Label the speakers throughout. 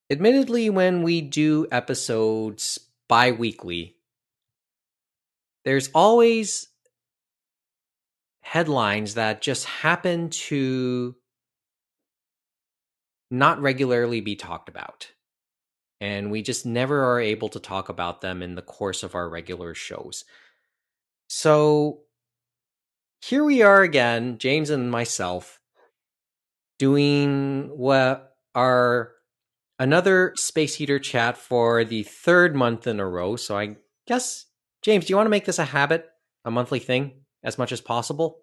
Speaker 1: Admittedly, when we do episodes bi-weekly, there's always headlines that just happen to not regularly be talked about. And we just never are able to talk about them in the course of our regular shows. So here we are again, James and myself, doing what our another Space Heater chat for the third month in a row. So I guess, James, do you want to make this a habit, a monthly thing, as much as possible?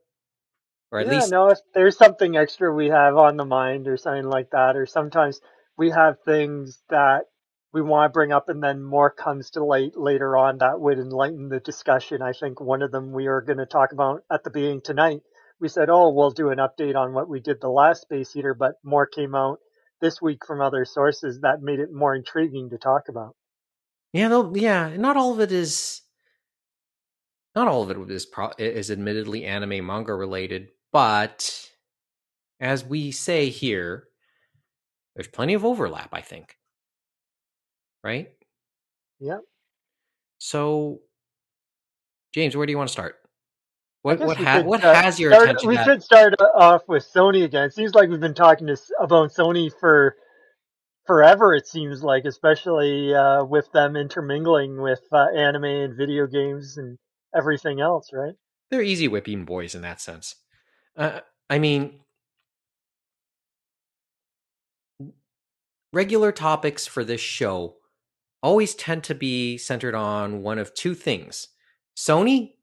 Speaker 1: Or at
Speaker 2: Yeah,
Speaker 1: least,
Speaker 2: no, if there's something extra we have on the mind or something like that, or sometimes we have things that we want to bring up and then more comes to light later on that would enlighten the discussion. I think one of them we are going to talk about at the beginning tonight. We said, oh, we'll do an update on what we did the last Space Heater, but more came out this week from other sources that made it more intriguing to talk about.
Speaker 1: yeah, yeah, not all of it is admittedly anime manga related, but as we say here, there's plenty of overlap, I think, right?
Speaker 2: Yeah.
Speaker 1: So, James, where do you want to start?
Speaker 2: I
Speaker 1: What
Speaker 2: guess
Speaker 1: what
Speaker 2: we could
Speaker 1: what has your
Speaker 2: start.
Speaker 1: attention
Speaker 2: We
Speaker 1: that
Speaker 2: should start off with Sony again. It seems like we've been talking about Sony for forever. It seems like, especially with them intermingling with anime and video games and everything else, right?
Speaker 1: they're easy whipping boys in that sense. I mean, regular topics for this show always tend to be centered on one of two things: Sony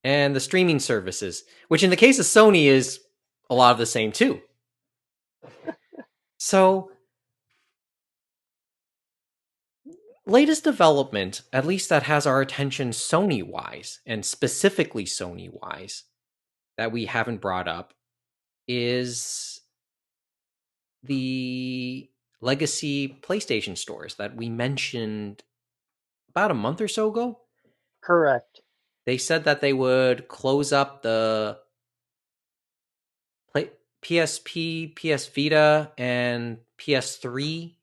Speaker 1: and the streaming services, which in the case of Sony is a lot of the same too. So, latest development, at least that has our attention Sony wise, and specifically Sony wise, that we haven't brought up is the legacy PlayStation stores that we mentioned about a month or so ago.
Speaker 2: Correct.
Speaker 1: They said that they would close up the PSP, PS Vita, and PS3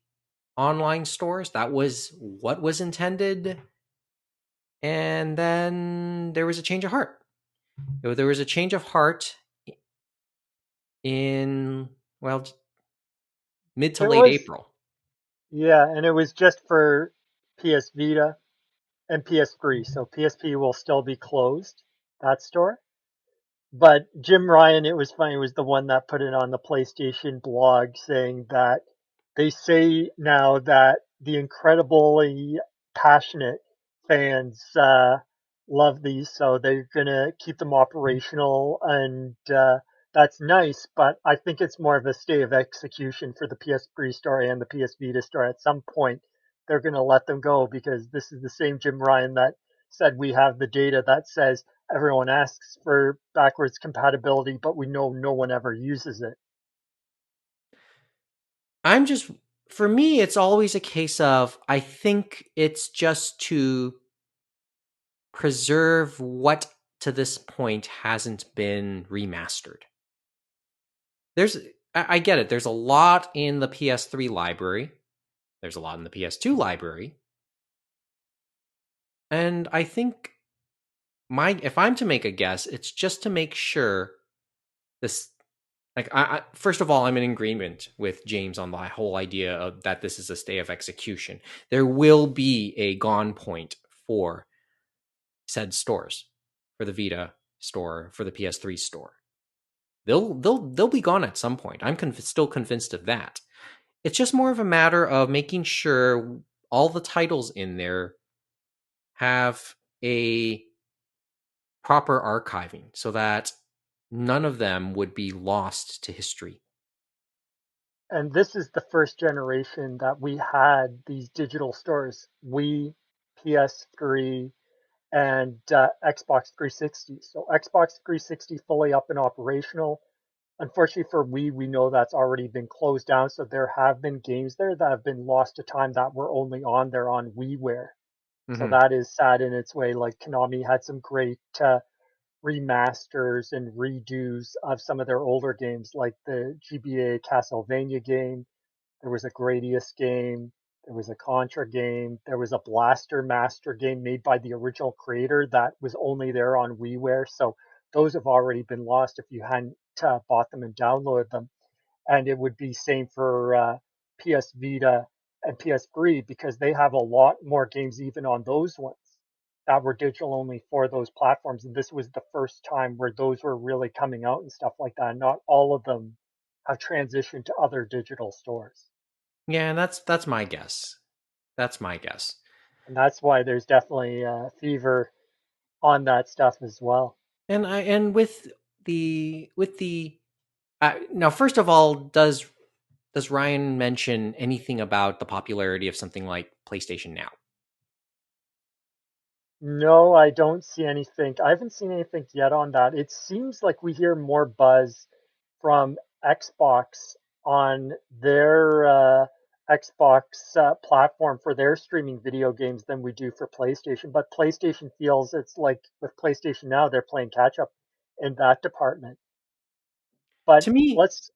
Speaker 1: online stores. That was what was intended. And then there was a change of heart. There was a change of heart in, well, mid to
Speaker 2: It
Speaker 1: late
Speaker 2: was,
Speaker 1: April.
Speaker 2: yeah, and it was just for PS Vita and PS3. So PSP will still be closed, that store. But Jim Ryan, it was funny, was the one that put it on the PlayStation blog saying that they say now that the incredibly passionate fans love these, so they're gonna keep them operational, and that's nice. But I think it's more of a stay of execution for the PS3 store and the PS Vita store. At some point, they're gonna let them go because this is the same Jim Ryan that said we have the data that says everyone asks for backwards compatibility, but we know no one ever uses it.
Speaker 1: I'm just, for me, it's always a case of I think it's just to preserve what to this point hasn't been remastered. There's, I get it. There's a lot in the PS3 library. There's a lot in the PS2 library. And I think if I'm to make a guess, it's just to make sure this, like, first of all, I'm in agreement with James on the whole idea of that this is a stay of execution. There will be a gone point for said stores, for the Vita store, for the PS3 store. They'll be gone at some point. I'm still convinced of that. It's just more of a matter of making sure all the titles in there have a proper archiving so that none of them would be lost to history.
Speaker 2: And this is the first generation that we had these digital stores. We, PS3, and Xbox 360. So Xbox 360 fully up and operational. Unfortunately for we know that's already been closed down. So there have been games there that have been lost to time that were only on there on WiiWare. So
Speaker 1: Mm-hmm.
Speaker 2: that is sad in its way. Like Konami had some great remasters and redos of some of their older games, like the GBA Castlevania game. There was a Gradius game. There was a Contra game. There was a Blaster Master game made by the original creator that was only there on WiiWare. So those have already been lost if you hadn't bought them and downloaded them. And it would be same for PS Vita and PS3 because they have a lot more games even on those ones that were digital only for those platforms. And this was the first time where those were really coming out and stuff like that. And not all of them have transitioned to other digital stores.
Speaker 1: Yeah, and that's my guess. That's my guess.
Speaker 2: And that's why there's definitely fever on that stuff as well.
Speaker 1: And with the now, first of all, does Ryan mention anything about the popularity of something like PlayStation Now?
Speaker 2: No, I don't see anything. I haven't seen anything yet on that. It seems like we hear more buzz from Xbox on their Xbox platform for their streaming video games than we do for PlayStation. But PlayStation feels it's like with PlayStation Now, they're playing catch up in that department. But
Speaker 1: To me,
Speaker 2: let's,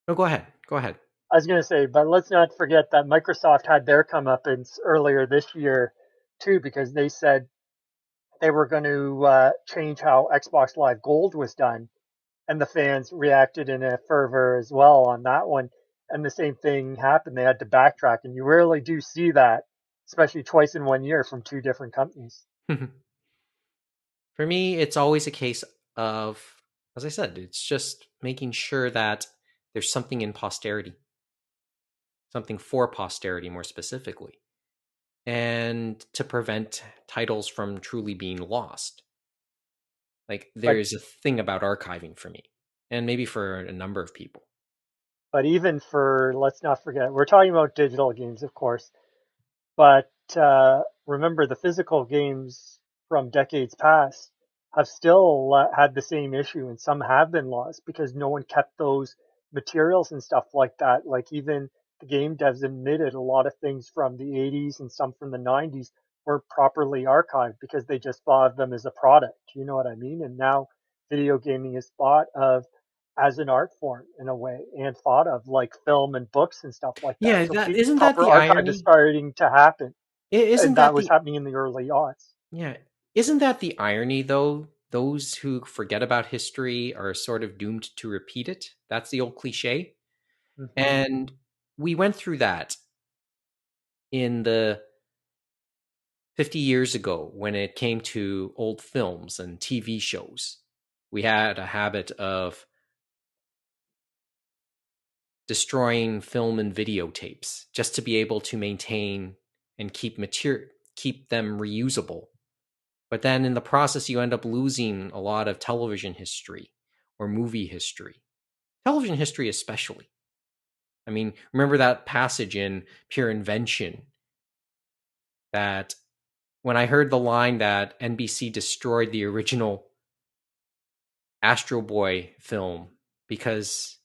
Speaker 1: no, go ahead. Go ahead.
Speaker 2: I was going to say, but let's not forget that Microsoft had their comeuppance earlier this year too, because they said they were going to change how Xbox Live Gold was done, and the fans reacted in a fervor as well on that one. And the same thing happened; they had to backtrack, and you rarely do see that, especially twice in 1 year from two different companies.
Speaker 1: For me, it's always a case of, as I said, it's just making sure that there's something in posterity, something for posterity more specifically, and to prevent titles from truly being lost. Like,
Speaker 2: But
Speaker 1: there's a thing about archiving for me, and maybe for a number of people.
Speaker 2: but even for, let's not forget, we're talking about digital games, of course. But remember, the physical games from decades past have still had the same issue, and some have been lost because no one kept those materials and stuff like that. Like even the game devs admitted a lot of things from the 80s and some from the 90s weren't properly archived because they just thought of them as a product. You know what I mean? And now video gaming is thought of as an art form in a way and thought of like film and books and stuff like that.
Speaker 1: Yeah,
Speaker 2: So
Speaker 1: that isn't that
Speaker 2: proper
Speaker 1: the
Speaker 2: archive is
Speaker 1: irony?
Speaker 2: starting to happen.
Speaker 1: Isn't
Speaker 2: And that
Speaker 1: that
Speaker 2: was
Speaker 1: the
Speaker 2: happening in the early aughts.
Speaker 1: yeah? Isn't that the irony though? Those who forget about history are sort of doomed to repeat it. That's the old cliche.
Speaker 2: Hmm.
Speaker 1: And we went through that in the 50 years ago when it came to old films and TV shows. We had a habit of destroying film and videotapes just to be able to maintain and keep them reusable. But then in the process you end up losing a lot of television history or movie history. Television history especially. I mean, remember that passage in Pure Invention that when I heard the line that NBC destroyed the original Astro Boy film because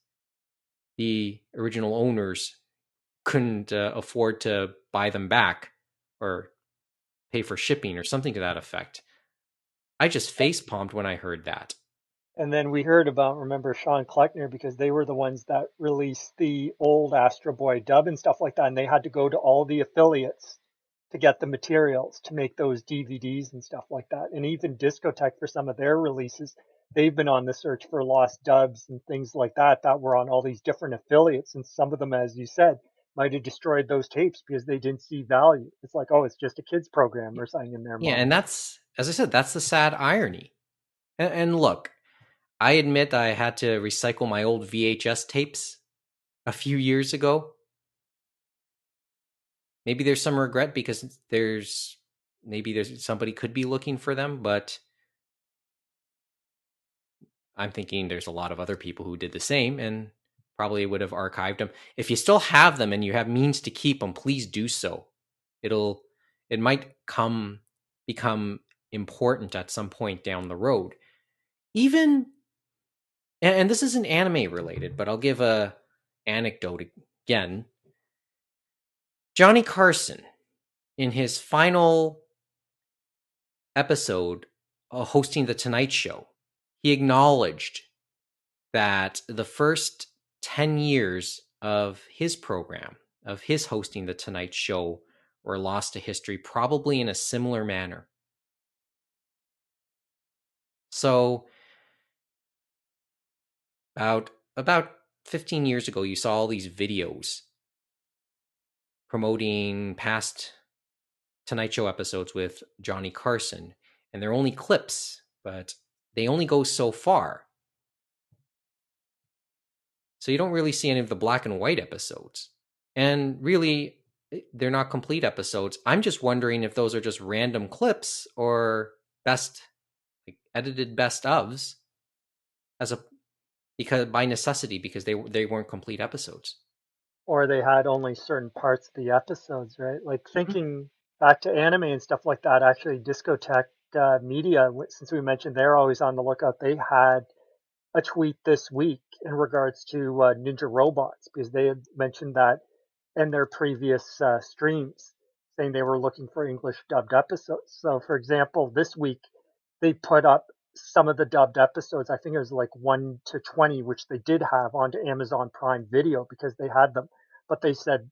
Speaker 1: the original owners couldn't afford to buy them back or pay for shipping or something to that effect. I just face palmed when I heard that.
Speaker 2: And then we heard about, remember, Sean Kleckner because they were the ones that released the old Astro Boy dub and stuff like that. And they had to go to all the affiliates to get the materials to make those DVDs and stuff like that. And even Discotech for some of their releases, they've been on the search for lost dubs and things like that that were on all these different affiliates. And some of them, as you said, might have destroyed those tapes because they didn't see value. It's like, oh, it's just a kids program or something in their
Speaker 1: Yeah,
Speaker 2: mind.
Speaker 1: and that's, as I said, that's the sad irony. And look, I admit I had to recycle my old VHS tapes a few years ago. Maybe there's some regret because there's somebody could be looking for them, but I'm thinking there's a lot of other people who did the same and probably would have archived them. If you still have them and you have means to keep them, please do so. It'll it might come become important at some point down the road. Even and this isn't anime related, but I'll give a anecdote again. Johnny Carson in his final episode hosting the Tonight Show, he acknowledged that the first 10 years of his program, of his hosting the Tonight Show, were lost to history, probably in a similar manner. So about 15 years ago, you saw all these videos promoting past Tonight Show episodes with Johnny Carson, and they're only clips, but they only go so far. So you don't really see any of the black and white episodes. And really, they're not complete episodes. I'm just wondering if those are just random clips or edited best ofs as a because by necessity because they weren't complete episodes.
Speaker 2: Or they had only certain parts of the episodes, right? Like
Speaker 1: Mm-hmm.
Speaker 2: thinking back to anime and stuff like that, actually, Discotheque Media, since we mentioned they're always on the lookout, they had a tweet this week in regards to Ninja Robots because they had mentioned that in their previous streams, saying they were looking for English dubbed episodes. So, for example, this week they put up some of the dubbed episodes. I think it was like 1 to 20, which they did have onto Amazon Prime Video because they had them. But they said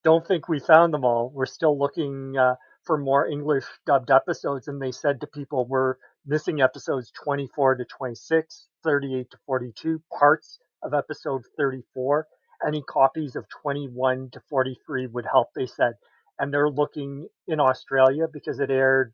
Speaker 2: don't think we found them all. We're still looking for more English dubbed episodes. And they said to people, we're missing episodes 24 to 26, 38 to 42, parts of episode 34. Any copies of 21 to 43 would help, they said. And they're looking in Australia because it aired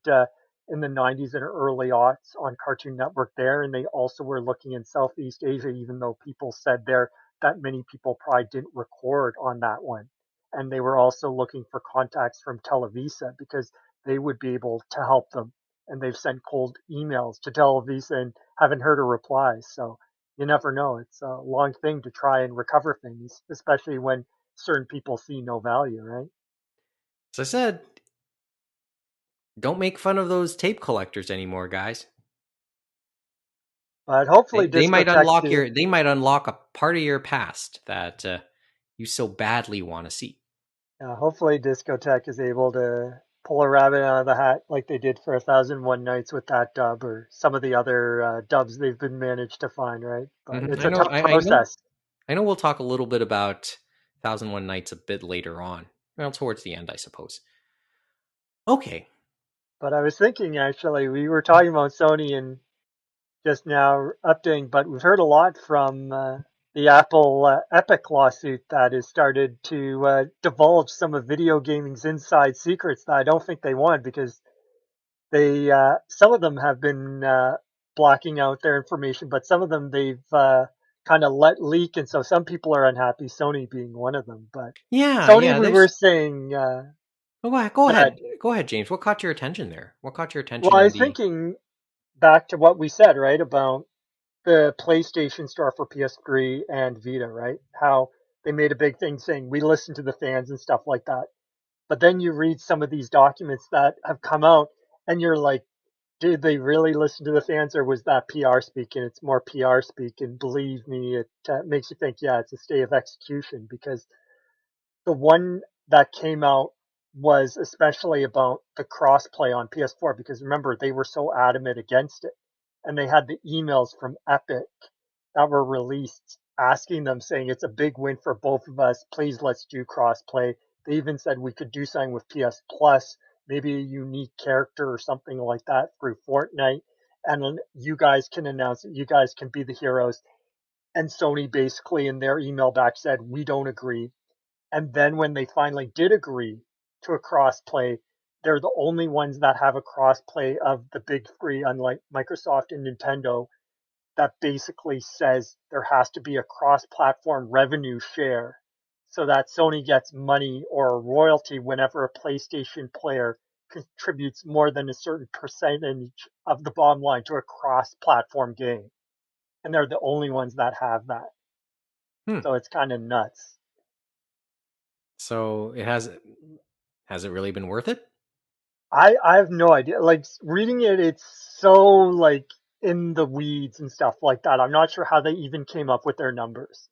Speaker 2: in the 90s and early aughts on Cartoon Network there. And they also were looking in Southeast Asia, even though people said there that many people probably didn't record on that one. And they were also looking for contacts from Televisa because they would be able to help them. And they've sent cold emails to Televisa and haven't heard a reply. So you never know. It's a long thing to try and recover things, especially when certain people see no value, right?
Speaker 1: As I said, don't make fun of those tape collectors anymore, guys.
Speaker 2: But hopefully
Speaker 1: They might
Speaker 2: Discotheque
Speaker 1: unlock a part of your past that you so badly want to see.
Speaker 2: hopefully Discotheque is able to pull a rabbit out of the hat like they did for 1001 Nights with that dub or some of the other dubs they've been managed to find, right? But
Speaker 1: Mm-hmm.
Speaker 2: it's a tough process.
Speaker 1: I know. We'll talk a little bit about 1001 Nights a bit later on. Well, towards the end, I suppose. Okay.
Speaker 2: But I was thinking actually, we were talking about Sony and just now updating, but we've heard a lot from the Apple Epic lawsuit that has started to divulge some of video gaming's inside secrets that I don't think they want because they some of them have been blocking out their information, but some of them they've kind of let leak, and so some people are unhappy. Sony being one of them, but
Speaker 1: Yeah,
Speaker 2: Sony,
Speaker 1: yeah.
Speaker 2: we were
Speaker 1: There's.
Speaker 2: saying,
Speaker 1: Oh, go ahead. Go
Speaker 2: that.
Speaker 1: ahead. Go ahead, James. What caught your attention there? What caught your
Speaker 2: Well,
Speaker 1: attention
Speaker 2: I
Speaker 1: in
Speaker 2: was
Speaker 1: the?
Speaker 2: thinking back to what we said, right, about the PlayStation Store for PS3 and Vita, right? How they made a big thing saying we listen to the fans and stuff like that. But then you read some of these documents that have come out, and you're like, did they really listen to the fans, or was that PR speak? And it's more PR speak. And believe me, it makes you think, yeah, it's a stay of execution because the one that came out was especially about the crossplay on PS4 because remember they were so adamant against it, and they had the emails from Epic that were released asking them saying it's a big win for both of us. Please let's do crossplay. They even said we could do something with PS Plus, maybe a unique character or something like that through Fortnite, and then you guys can announce it. You guys can be the heroes. And Sony basically in their email back said we don't agree, and then when they finally did agree to a crossplay, they're the only ones that have a crossplay of the big three, unlike Microsoft and Nintendo, that basically says there has to be a cross-platform revenue share so that Sony gets money or a royalty whenever a PlayStation player contributes more than a certain percentage of the bottom line to a cross-platform game. And they're the only ones that have that.
Speaker 1: Hmm.
Speaker 2: So it's kind of nuts.
Speaker 1: So it has it really been worth it?
Speaker 2: I have no idea. Like reading it, it's so like in the weeds and stuff like that. I'm not sure how they even came up with their numbers.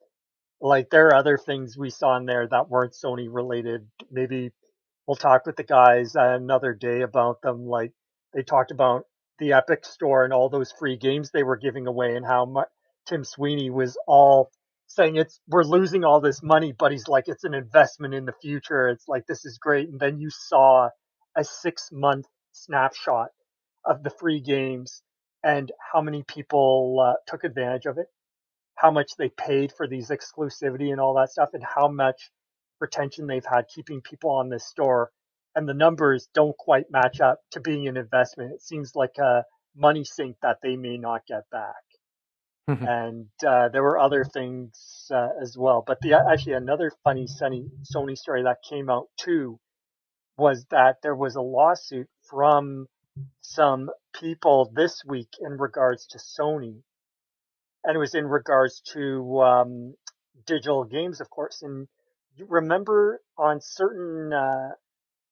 Speaker 2: Like there are other things we saw in there that weren't Sony related. Maybe we'll talk with the guys another day about them. Like they talked about the Epic Store and all those free games they were giving away and how much Tim Sweeney was all saying we're losing all this money, but he's like, it's an investment in the future. It's like, this is great. And then you saw a 6 month snapshot of the free games and how many people took advantage of it, how much they paid for these exclusivity and all that stuff, and how much retention they've had keeping people on this store. And the numbers don't quite match up to being an investment. It seems like a money sink that they may not get back. And there were other things as well. But actually another funny Sony story that came out too was that there was a lawsuit from some people this week in regards to Sony, and it was in regards to digital games, of course. And you remember on certain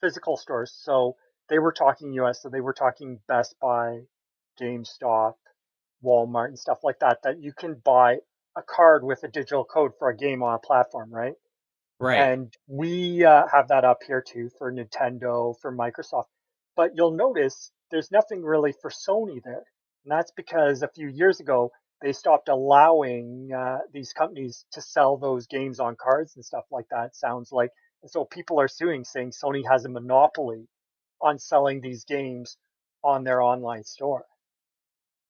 Speaker 2: physical stores, so they were talking US, so they were talking Best Buy, GameStop, Walmart, and stuff like that, that you can buy a card with a digital code for a game on a platform, right?
Speaker 1: Right.
Speaker 2: And we have that up here too for Nintendo, for Microsoft. But you'll notice there's nothing really for Sony there. And that's because a few years ago, they stopped allowing these companies to sell those games on cards and stuff like that, sounds like. And so people are suing, saying Sony has a monopoly on selling these games on their online store.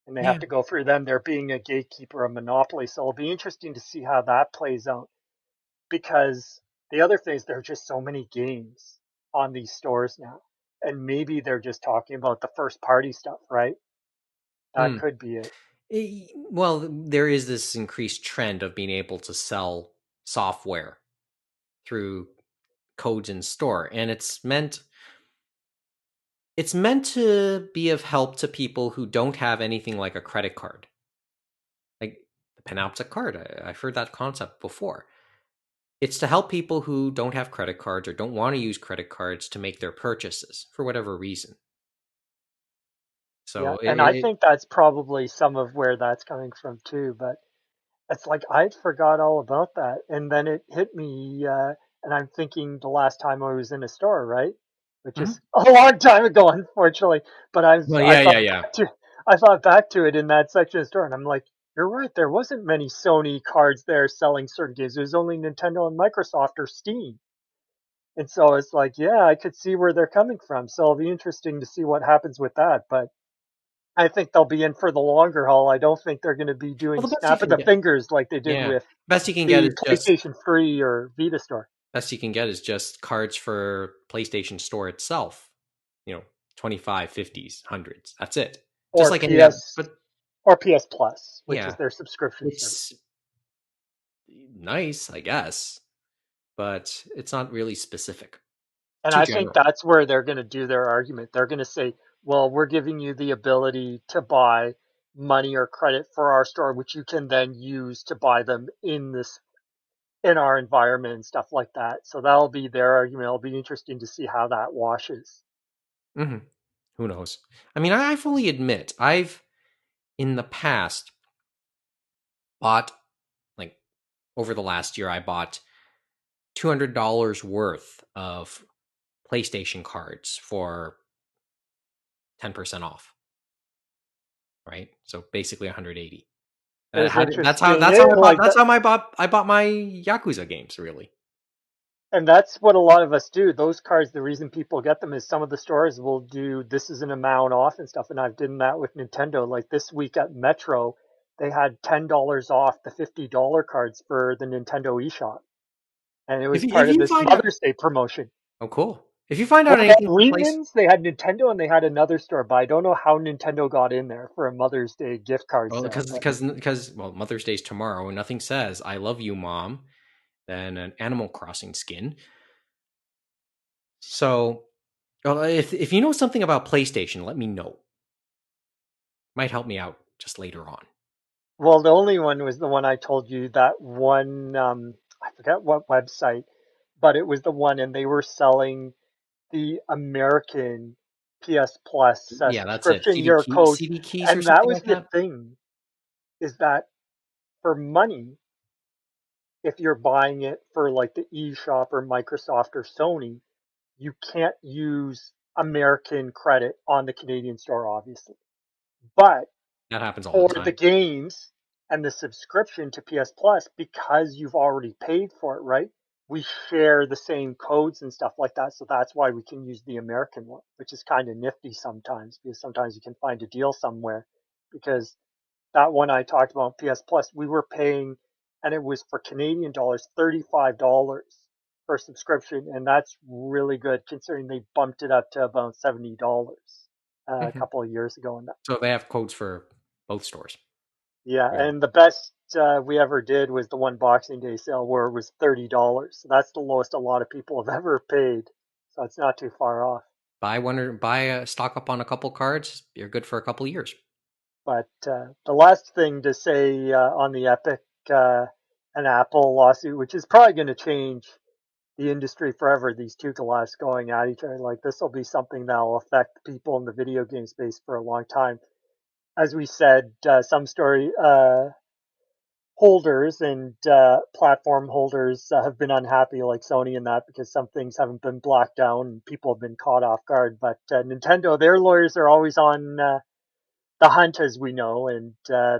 Speaker 2: And they have
Speaker 1: Yeah.
Speaker 2: to go through them. They're being a gatekeeper, a monopoly. So it'll be interesting to see how that plays out, because the other thing is there are just so many games on these stores now. And maybe they're just talking about the first party stuff, right? That
Speaker 1: Hmm.
Speaker 2: could be it.
Speaker 1: Well, there is this increased trend of being able to sell software through codes in store, and it's meant to be of help to people who don't have anything like a credit card, like the Panoptic card. I've heard that concept before. It's to help people who don't have credit cards or don't want to use credit cards to make their purchases for whatever reason.
Speaker 2: Yeah.
Speaker 1: So
Speaker 2: And I think that's probably some of where that's coming from too. But it's like I'd forgot all about that. And then it hit me, and I'm thinking the last time I was in a store, right? Which
Speaker 1: Mhm.
Speaker 2: is a long time ago, unfortunately. But
Speaker 1: Well,
Speaker 2: I
Speaker 1: yeah,
Speaker 2: thought
Speaker 1: yeah, yeah.
Speaker 2: back to I thought back to it in that section of the store, and I'm like, you're right. There wasn't many Sony cards there selling certain games. It was only Nintendo and Microsoft or Steam. And so it's like, yeah, I could see where they're coming from. So it'll be interesting to see what happens with that. But I think they'll be in for the longer haul. I don't think they're going to be
Speaker 1: Well,
Speaker 2: doing
Speaker 1: the best you
Speaker 2: snap of
Speaker 1: can
Speaker 2: the
Speaker 1: get,
Speaker 2: fingers like they did
Speaker 1: yeah,
Speaker 2: with
Speaker 1: best you can get
Speaker 2: the
Speaker 1: is just
Speaker 2: PlayStation Free or Vita store,
Speaker 1: cards for PlayStation Store itself. 25, 50s, hundreds. That's it. Just
Speaker 2: or
Speaker 1: like any other.
Speaker 2: PS
Speaker 1: But
Speaker 2: or PS Plus, which is
Speaker 1: yeah,
Speaker 2: their subscription service.
Speaker 1: it's nice, I guess, but it's not really specific.
Speaker 2: And
Speaker 1: Too
Speaker 2: I think
Speaker 1: general.
Speaker 2: that's where they're going to do their argument. They're going to say, well, we're giving you the ability to buy money or credit for our store, which you can then use to buy them in our environment and stuff like that. So that'll be their argument. It'll be interesting to see how that washes.
Speaker 1: Hmm. Who knows? I mean, I fully admit I've in the past bought, like, over the last year I bought $200 worth of PlayStation cards for 10% off, right? So basically 180.
Speaker 2: It was
Speaker 1: That's how
Speaker 2: interesting.
Speaker 1: that's how
Speaker 2: It,
Speaker 1: I bought
Speaker 2: like
Speaker 1: that's
Speaker 2: that,
Speaker 1: how I bought my Yakuza games, really.
Speaker 2: and that's what a lot of us do. Those cards, the reason people get them is some of the stores will do this is an amount off and stuff. And I've done that with Nintendo. Like this week at Metro, they had $10 off the $50 cards for the Nintendo eShop, and it was
Speaker 1: If
Speaker 2: part of
Speaker 1: you
Speaker 2: this
Speaker 1: find out
Speaker 2: Mother's Day promotion.
Speaker 1: Oh, cool. If you find
Speaker 2: Well,
Speaker 1: out
Speaker 2: they had
Speaker 1: anything from place
Speaker 2: Lehman's, they had Nintendo, and they had another store, but I don't know how Nintendo got in there for a Mother's Day gift card
Speaker 1: Well,
Speaker 2: sale. But
Speaker 1: because Mother's Day's tomorrow, and nothing says "I love you, Mom" than an Animal Crossing skin. So, if you know something about PlayStation, let me know. Might help me out just later on.
Speaker 2: well, the only one was the one I told you, that one, I forget what website, but it was the one, and they were selling the American PS Plus
Speaker 1: Yeah, that's it.
Speaker 2: subscription year codes.
Speaker 1: CD keys or
Speaker 2: And that
Speaker 1: something
Speaker 2: was
Speaker 1: like
Speaker 2: the
Speaker 1: that.
Speaker 2: thing, is that for money, if you're buying it for like the eShop or Microsoft or Sony, you can't use American credit on the Canadian store, obviously. But
Speaker 1: That happens all the
Speaker 2: for the
Speaker 1: time.
Speaker 2: games, And the subscription to PS Plus, because you've already paid for it, right? We share the same codes and stuff like that. So that's why we can use the American one, which is kind of nifty sometimes because sometimes you can find a deal somewhere. Because that one I talked about, PS Plus, we were paying, and it was for Canadian dollars, $35 for subscription. And that's really good considering they bumped it up to about $70 a
Speaker 1: Mhm.
Speaker 2: couple of years ago. And
Speaker 1: So they have codes for both stores.
Speaker 2: yeah,
Speaker 1: Really.
Speaker 2: and the best we ever did was the one Boxing Day sale where it was $30. So that's the lowest a lot of people have ever paid. So it's not too far off.
Speaker 1: Buy one or buy a stock up on a couple cards. You're good for a couple years.
Speaker 2: But the last thing to say on the Epic and Apple lawsuit, which is probably going to change the industry forever, these two glass going at each other, like this will be something that will affect people in the video game space for a long time. As we said, some story holders and platform holders have been unhappy, like Sony, in that because some things haven't been blacked down and people have been caught off guard. But Nintendo, their lawyers are always on the hunt, as we know, and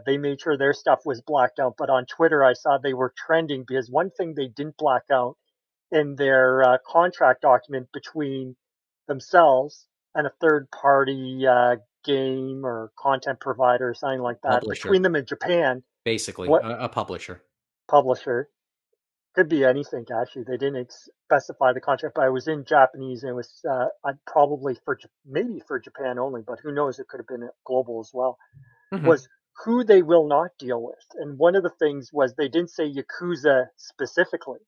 Speaker 2: they made sure their stuff was blacked out. But on Twitter, I saw they were trending because one thing they didn't black out in their contract document between themselves and a third party game or content provider or something like that,
Speaker 1: Publisher,
Speaker 2: between them in Japan,
Speaker 1: basically,
Speaker 2: what
Speaker 1: a publisher.
Speaker 2: publisher, could be anything actually. They didn't specify the contract, but it was in Japanese and it was probably for maybe for Japan only, but who knows? It could have been global as well.
Speaker 1: Hmm.
Speaker 2: Was who they will not deal with, and one of the things was they didn't say Yakuza specifically,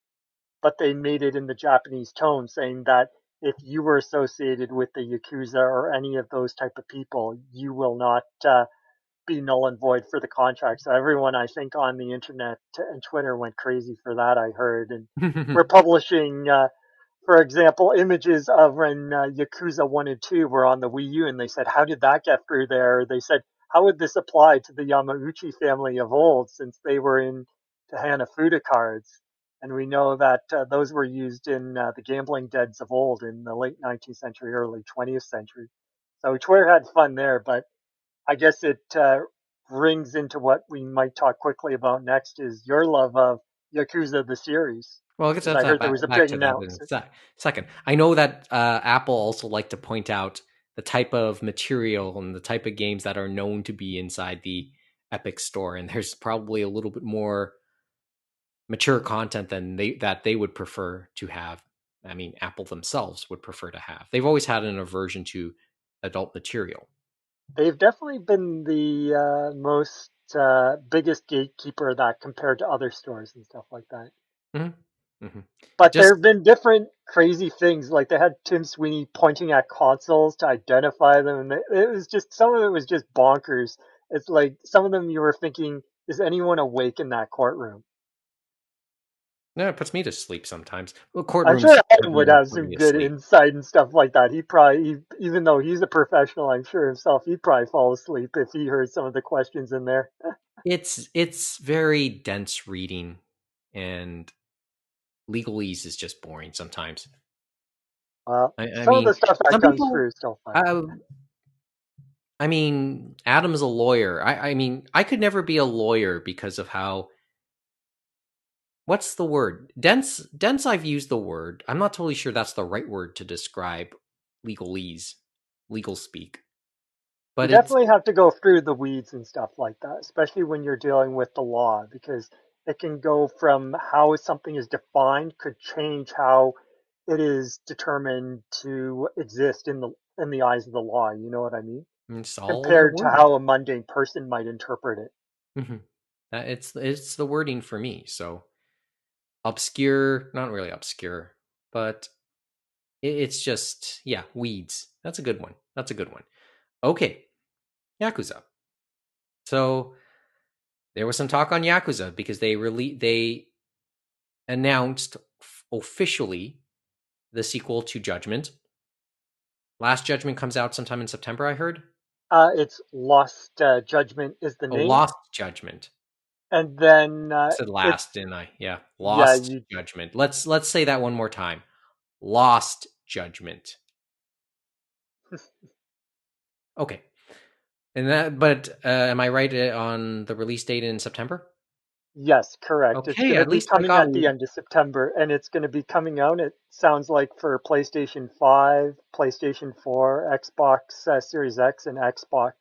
Speaker 2: but they made it in the Japanese tone, saying that if you were associated with the Yakuza or any of those type of people, you will not be null and void for the contract. So everyone, I think, on the internet and Twitter went crazy for that. I heard, and we're publishing, for example, images of when Yakuza 1 and 2 were on the Wii U, and they said, "How did that get through there?" They said, "How would this apply to the Yamauchi family of old, since they were in the Hanafuda cards?" And we know that those were used in the gambling dens of old in the late 19th century, early 20th century. So Twitter had fun there, but I guess it rings into what we might talk quickly about next is your love of Yakuza the series.
Speaker 1: Well, I guess
Speaker 2: Because
Speaker 1: that's
Speaker 2: I
Speaker 1: not
Speaker 2: heard there was a
Speaker 1: back
Speaker 2: big
Speaker 1: to that in a
Speaker 2: announcement.
Speaker 1: second. I know that Apple also like to point out the type of material and the type of games that are known to be inside the Epic Store, and there's probably a little bit more mature content than they would prefer to have. I mean, Apple themselves would prefer to have. They've always had an aversion to adult material.
Speaker 2: They've definitely been the most biggest gatekeeper of that compared to other stores and stuff like that.
Speaker 1: Hmm. Hmm.
Speaker 2: But there
Speaker 1: Just
Speaker 2: have been different crazy things. Like they had Tim Sweeney pointing at consoles to identify them, and it was just some of it was just bonkers. It's like some of them you were thinking, is anyone awake in that courtroom?
Speaker 1: no, it puts me to sleep sometimes. Well,
Speaker 2: I'm
Speaker 1: courtrooms
Speaker 2: sure Adam would
Speaker 1: generally
Speaker 2: have
Speaker 1: put
Speaker 2: some
Speaker 1: me to
Speaker 2: good
Speaker 1: sleep.
Speaker 2: insight and stuff like that. He probably, even though he's a professional, I'm sure himself, he'd probably fall asleep if he heard some of the questions in there.
Speaker 1: It's very dense reading, and legalese is just boring sometimes. I
Speaker 2: Some of
Speaker 1: mean,
Speaker 2: the stuff that
Speaker 1: some
Speaker 2: comes
Speaker 1: people.
Speaker 2: through is still fun.
Speaker 1: Uh, I mean, Adam's a lawyer. I mean, I could never be a lawyer because of how. What's the word? Dense. Dense. I've used the word. I'm not totally sure that's the right word to describe legalese, legal speak.
Speaker 2: You
Speaker 1: But it's
Speaker 2: definitely have to go through the weeds and stuff like that, especially when you're dealing with the law, because it can go from how something is defined could change how it is determined to exist in the eyes of the law. You know what I mean?
Speaker 1: it's all in the
Speaker 2: Compared to
Speaker 1: wording.
Speaker 2: how a mundane person might interpret it.
Speaker 1: Hmm. It's the wording for me. So obscure, not really obscure, but it's just yeah, weeds. That's a good one. That's a good one. Okay, Yakuza. So there was some talk on Yakuza because they announced officially the sequel to Judgment. Last Judgment comes out sometime in September, I heard.
Speaker 2: It's Lost Judgment is the
Speaker 1: Oh,
Speaker 2: name,
Speaker 1: Lost Judgment.
Speaker 2: and then
Speaker 1: I said
Speaker 2: it's
Speaker 1: last, didn't I? Yeah,
Speaker 2: yeah
Speaker 1: Lost
Speaker 2: you
Speaker 1: Judgment. Let's say that one more time. Lost Judgment. Okay. And that, but am I right on the release date in September?
Speaker 2: Yes, correct. It's
Speaker 1: Okay,
Speaker 2: going to
Speaker 1: at
Speaker 2: be
Speaker 1: least I
Speaker 2: coming
Speaker 1: got.
Speaker 2: at the end of September, and it's going to be coming out, it sounds like, for PlayStation 5, PlayStation 4, Xbox Series X, and Xbox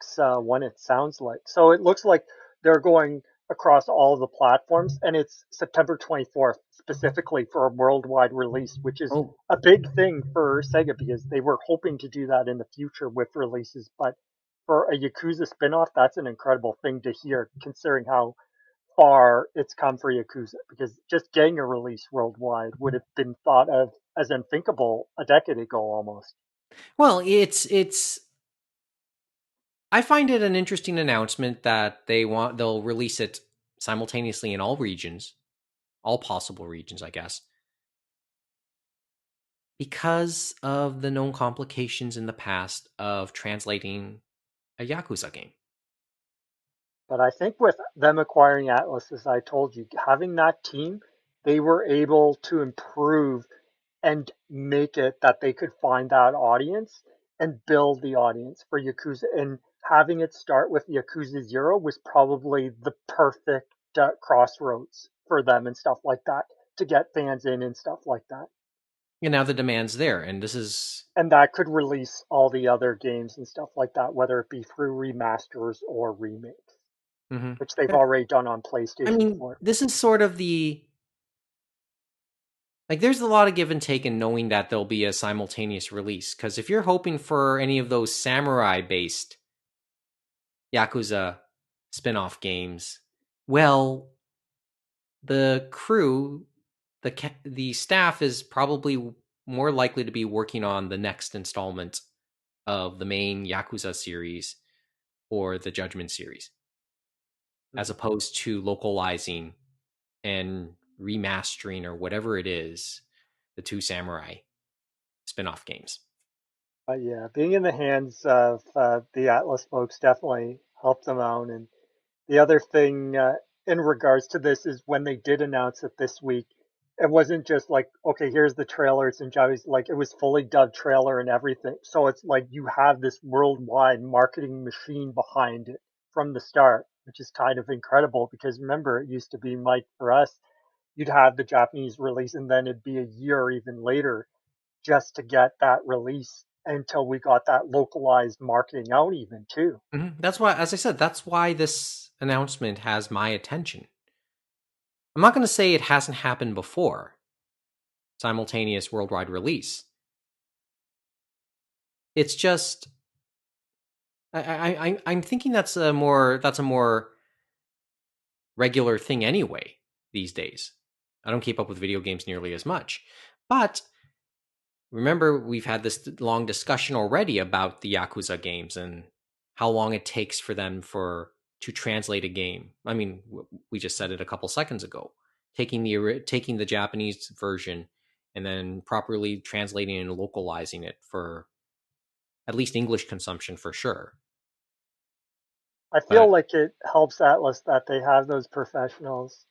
Speaker 2: One, it sounds like. So it looks like they're going across all the platforms, and it's September 24th specifically for a worldwide release, which is
Speaker 1: Oh,
Speaker 2: a big thing for Sega because they were hoping to do that in the future with releases. But for a Yakuza spin-off, that's an incredible thing to hear, considering how far it's come for Yakuza, because just getting a release worldwide would have been thought of as unthinkable a decade ago almost.
Speaker 1: well, it's. I find it an interesting announcement that they'll release it simultaneously in all regions, all possible regions, I guess, because of the known complications in the past of translating a Yakuza game.
Speaker 2: But I think with them acquiring Atlas, as I told you, having that team, they were able to improve and make it that they could find that audience and build the audience for Yakuza. And having it start with Yakuza 0 was probably the perfect crossroads for them and stuff like that to get fans in and stuff like that.
Speaker 1: And now the demand's there, and this is.
Speaker 2: And that could release all the other games and stuff like that, whether it be through remasters or remakes,
Speaker 1: Mhm.
Speaker 2: which they've already done on
Speaker 1: I
Speaker 2: PlayStation
Speaker 1: mean,
Speaker 2: 4.
Speaker 1: this is sort of the like. There's a lot of give and take in knowing that there'll be a simultaneous release. Because if you're hoping for any of those samurai-based Yakuza spin-off games, well, the crew, the staff is probably more likely to be working on the next installment of the main Yakuza series or the Judgement series, as
Speaker 2: Mhm.
Speaker 1: opposed to localizing and remastering or whatever it is the two samurai spin-off games.
Speaker 2: But yeah, being in the hands of the Atlas folks definitely helped them out. And the other thing in regards to this is when they did announce it this week, it wasn't just like, okay, here's the trailer, it's in Japanese. Like, it was fully dubbed trailer and everything. So it's like you have this worldwide marketing machine behind it from the start, which is kind of incredible because remember, it used to be, Mike, for us, you'd have the Japanese release and then it'd be a year or even later just to get that release until we got that localized marketing out even too.
Speaker 1: That's why, as I said, that's why this announcement has my attention. I'm not going to say it hasn't happened before, simultaneous worldwide release. It's just I'm thinking that's a more regular thing anyway these days. I don't keep up with video games nearly as much, but remember we've had this long discussion already about the Yakuza games and how long it takes for them for to translate a game. I mean, we just said it a couple seconds ago. Taking the Japanese version and then properly translating and localizing it for at least English consumption for sure.
Speaker 2: I feel
Speaker 1: But
Speaker 2: like it helps Atlas that they have those professionals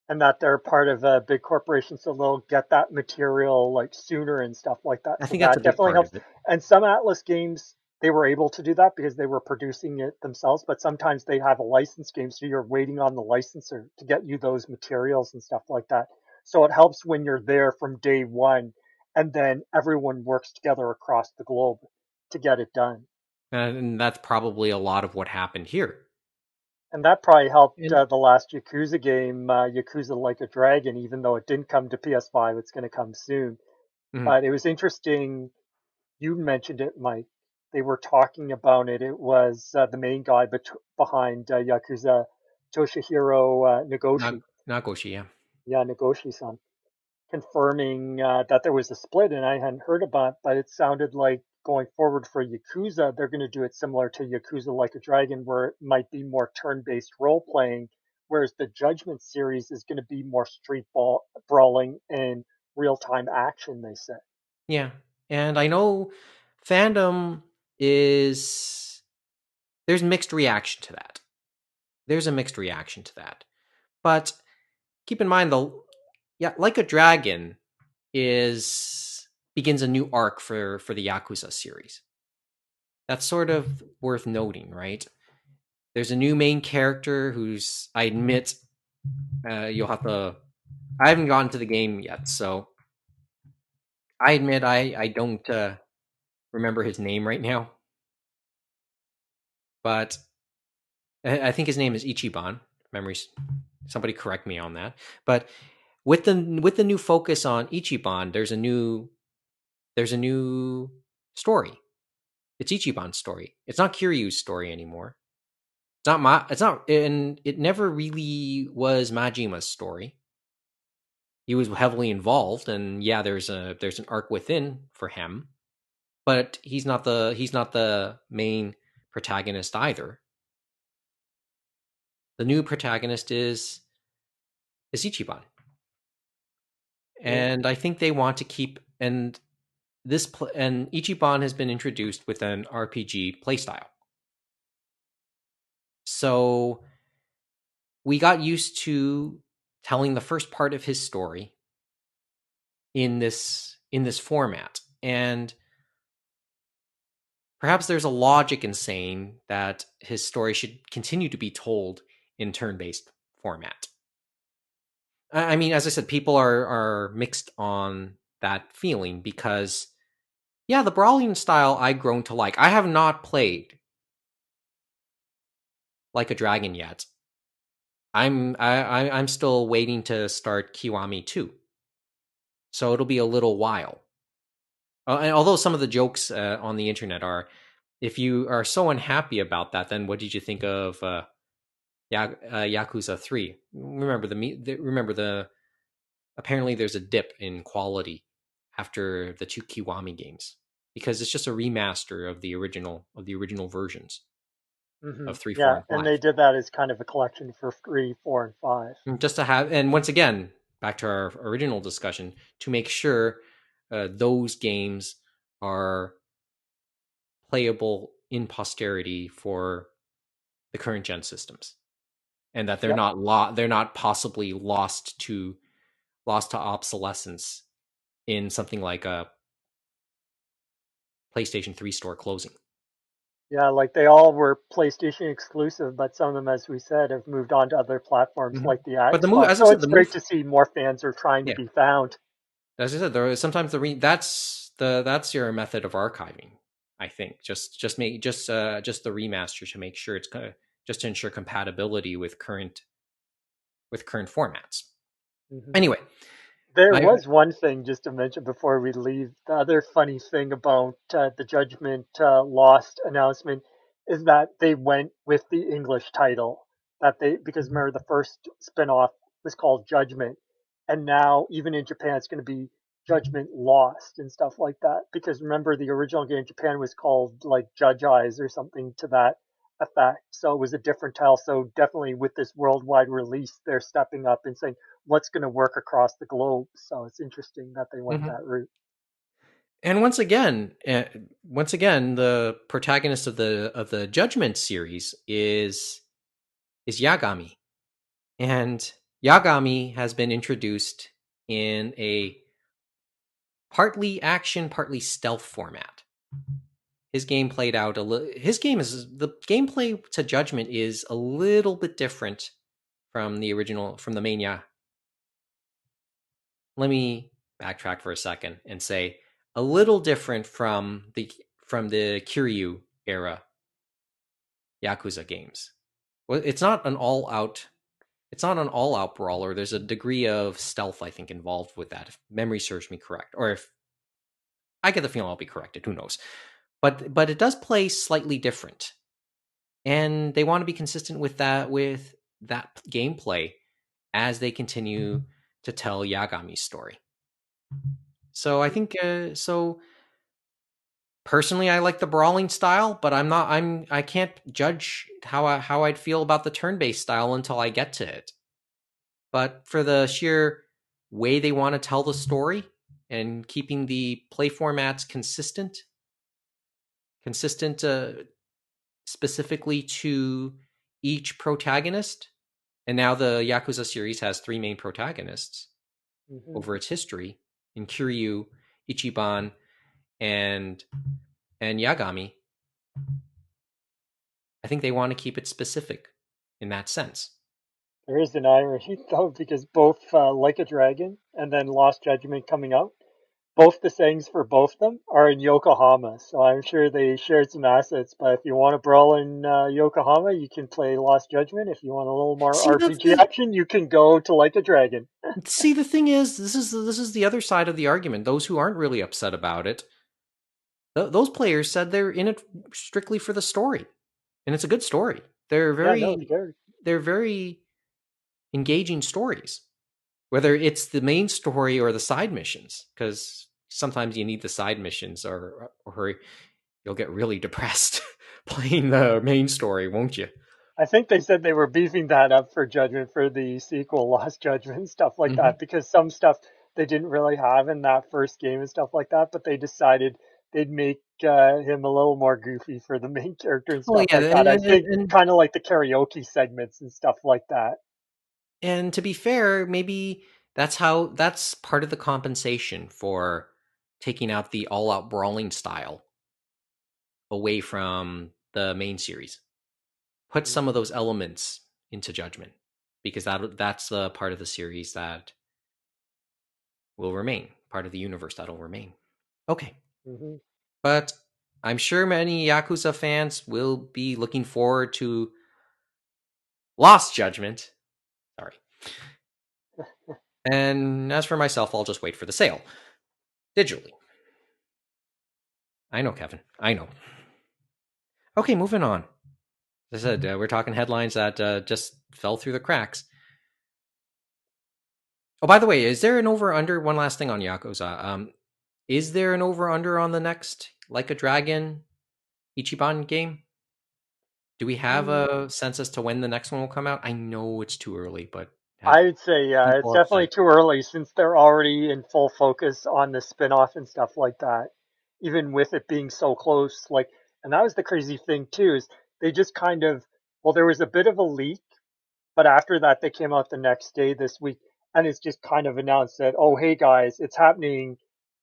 Speaker 2: and that they're part of a big corporation, so they'll get that material like sooner and stuff like that.
Speaker 1: I
Speaker 2: So
Speaker 1: think that's a
Speaker 2: that
Speaker 1: big
Speaker 2: definitely
Speaker 1: part
Speaker 2: helps.
Speaker 1: of it.
Speaker 2: And some Atlas games, they were able to do that because they were producing it themselves, but sometimes they have a licensed game, so you're waiting on the licensor to get you those materials and stuff like that. So it helps when you're there from day one, and then everyone works together across the globe to get it done.
Speaker 1: And that's probably a lot of what happened here.
Speaker 2: And that probably helped
Speaker 1: And
Speaker 2: the last Yakuza game, Yakuza Like a Dragon, even though it didn't come to PS5, it's going to come soon.
Speaker 1: mhm,
Speaker 2: But it was interesting. You mentioned it, Mike. They were talking about it. It was the main guy behind Yakuza, Toshihiro Nagoshi.
Speaker 1: Nagoshi, yeah.
Speaker 2: Yeah, Nagoshi-san, confirming that there was a split, and I hadn't heard about, but it sounded like going forward for Yakuza, they're going to do it similar to Yakuza Like a Dragon, where it might be more turn-based role-playing, whereas the Judgment series is going to be more brawling and real-time action, they say.
Speaker 1: Yeah. And I know fandom is there's mixed reaction to that. There's a mixed reaction to that. But keep in mind though, yeah, Like a Dragon is begins a new arc for the Yakuza series. That's sort of worth noting, right? There's a new main character who's, I admit, you'll have to. I haven't gotten to the game yet, so I admit I don't remember his name right now, but I think his name is Ichiban. Memories. Somebody correct me on that. But with the new focus on Ichiban, there's a new story. It's Ichiban's story. It's not Kiryu's story anymore. It's not, and it never really was Majima's story. He was heavily involved, and yeah, there's an arc within for him, but he's not the main protagonist either. The new protagonist is Ichiban,
Speaker 2: Yeah.
Speaker 1: and I think they want to keep and Ichiban has been introduced with an RPG playstyle. So we got used to telling the first part of his story in this format, and perhaps there's a logic in saying that his story should continue to be told in turn-based format. I mean, as I said, people are mixed on that feeling because yeah, the brawling style I've grown to like. I have not played Like a Dragon yet. I'm still waiting to start Kiwami 2. So it'll be a little while. And although some of the jokes on the internet are, if you are so unhappy about that, then what did you think of Yakuza 3? Remember the apparently there's a dip in quality after the two Kiwami games because it's just a remaster of the original versions of 3, 4,
Speaker 2: Yeah,
Speaker 1: and
Speaker 2: and they
Speaker 1: 5.
Speaker 2: did that as kind of a collection for 3, 4, and 5.
Speaker 1: Just to have, and once again, back to our original discussion, to make sure those games are playable in posterity for the current gen systems, and that
Speaker 2: Yep.
Speaker 1: they're not possibly lost to obsolescence in something like a PlayStation 3 store closing.
Speaker 2: Yeah, like they all were PlayStation exclusive, but some of them, as we said, have moved on to other platforms
Speaker 1: Hmm.
Speaker 2: like the
Speaker 1: But the move,
Speaker 2: Xbox.
Speaker 1: as I
Speaker 2: So
Speaker 1: said,
Speaker 2: it's
Speaker 1: the
Speaker 2: great
Speaker 1: move,
Speaker 2: to see more fans are trying to
Speaker 1: yeah,
Speaker 2: be found.
Speaker 1: as I said, there is sometimes that's your method of archiving. I think just make just the remaster to make sure it's just to ensure compatibility with current formats.
Speaker 2: hmm
Speaker 1: Anyway,
Speaker 2: There
Speaker 1: my
Speaker 2: was one thing just to mention before we leave. The other funny thing about the Judgment Lost announcement is that they went with the English title that they because remember the first spinoff was called Judgment, and now even in Japan it's going to be Judgment Lost and stuff like that. Because remember the original game in Japan was called like Judge Eyes or something to that effect. So it was a different title. So definitely with this worldwide release, they're stepping up and saying what's going to work across the globe. So it's interesting that they went
Speaker 1: Mhm.
Speaker 2: that route.
Speaker 1: And once again, the protagonist of the Judgment series is Yagami, and Yagami has been introduced in a partly action, partly stealth format. His game played out a little. His game is the gameplay to Judgment is a little bit different from the original, from the main. Yeah, let me backtrack for a second and say a little different from the Kiryu era Yakuza games. Well, it's not an all out brawler. There's a degree of stealth I think involved with that, if memory serves me correct, or if I get the feeling I'll be corrected. Who knows? But it does play slightly different, and they want to be consistent with that gameplay as they continue to tell Yagami's story. So I think so. Personally, I like the brawling style, but I can't judge how I'd feel about the turn based style until I get to it. But for the sheer way they want to tell the story and keeping the play formats consistent specifically to each protagonist. And now the Yakuza series has three main protagonists
Speaker 2: hmm
Speaker 1: over its history in Kiryu, Ichiban, and Yagami. I think they want to keep it specific in that sense.
Speaker 2: There is an irony though, because both Like a Dragon and then Lost Judgment coming out, both the settings for both of them are in Yokohama. So I'm sure they shared some assets. But if you want to brawl in Yokohama, you can play Lost Judgment. If you want a little more
Speaker 1: See
Speaker 2: RPG action, you can go to Like a Dragon.
Speaker 1: the thing is, this is the other side of the argument. Those who aren't really upset about it, those players said they're in it strictly for the story, and it's a good story. They're
Speaker 2: Yeah, no, it's
Speaker 1: very
Speaker 2: good.
Speaker 1: they're very engaging stories, whether it's the main story or the side missions, because sometimes you need the side missions, or you'll get really depressed playing the main story, won't you?
Speaker 2: I think they said they were beefing that up for Judgment for the sequel, Lost Judgment, and stuff like
Speaker 1: Hmm.
Speaker 2: that, because some stuff they didn't really have in that first game and stuff like that, but they decided they'd make him a little more goofy for the main character and
Speaker 1: Oh
Speaker 2: stuff
Speaker 1: yeah,
Speaker 2: like that. I think kind of like the karaoke segments and stuff like that.
Speaker 1: and to be fair, maybe that's part of the compensation for taking out the all-out brawling style away from the main series. Put some of
Speaker 2: Mm-hmm.
Speaker 1: those elements into Judgment, because that's a part of the series that will remain, part of the universe that'll remain. Okay,
Speaker 2: Mm-hmm.
Speaker 1: but I'm sure many Yakuza fans will be looking forward to Lost Judgment. Sorry. And as for myself, I'll just wait for the sale digitally. I know, Kevin. I know. Okay, moving on. As I said, we're talking headlines that just fell through the cracks. Oh, by the way, is there an over under? One last thing on Yakuza. Is there an over under on the next Like a Dragon Ichiban game? Do we have a sense as to when the next one will come out? I know it's too early, but have
Speaker 2: I'd say, yeah, it's
Speaker 1: people
Speaker 2: definitely
Speaker 1: upset?
Speaker 2: too early since they're already in full focus on the spin-off and stuff like that. Even with it being so close, like, and that was the crazy thing too, is they just kind of, well, there was a bit of a leak, but after that, they came out the next day this week, and it's just kind of announced that, oh, hey guys, it's happening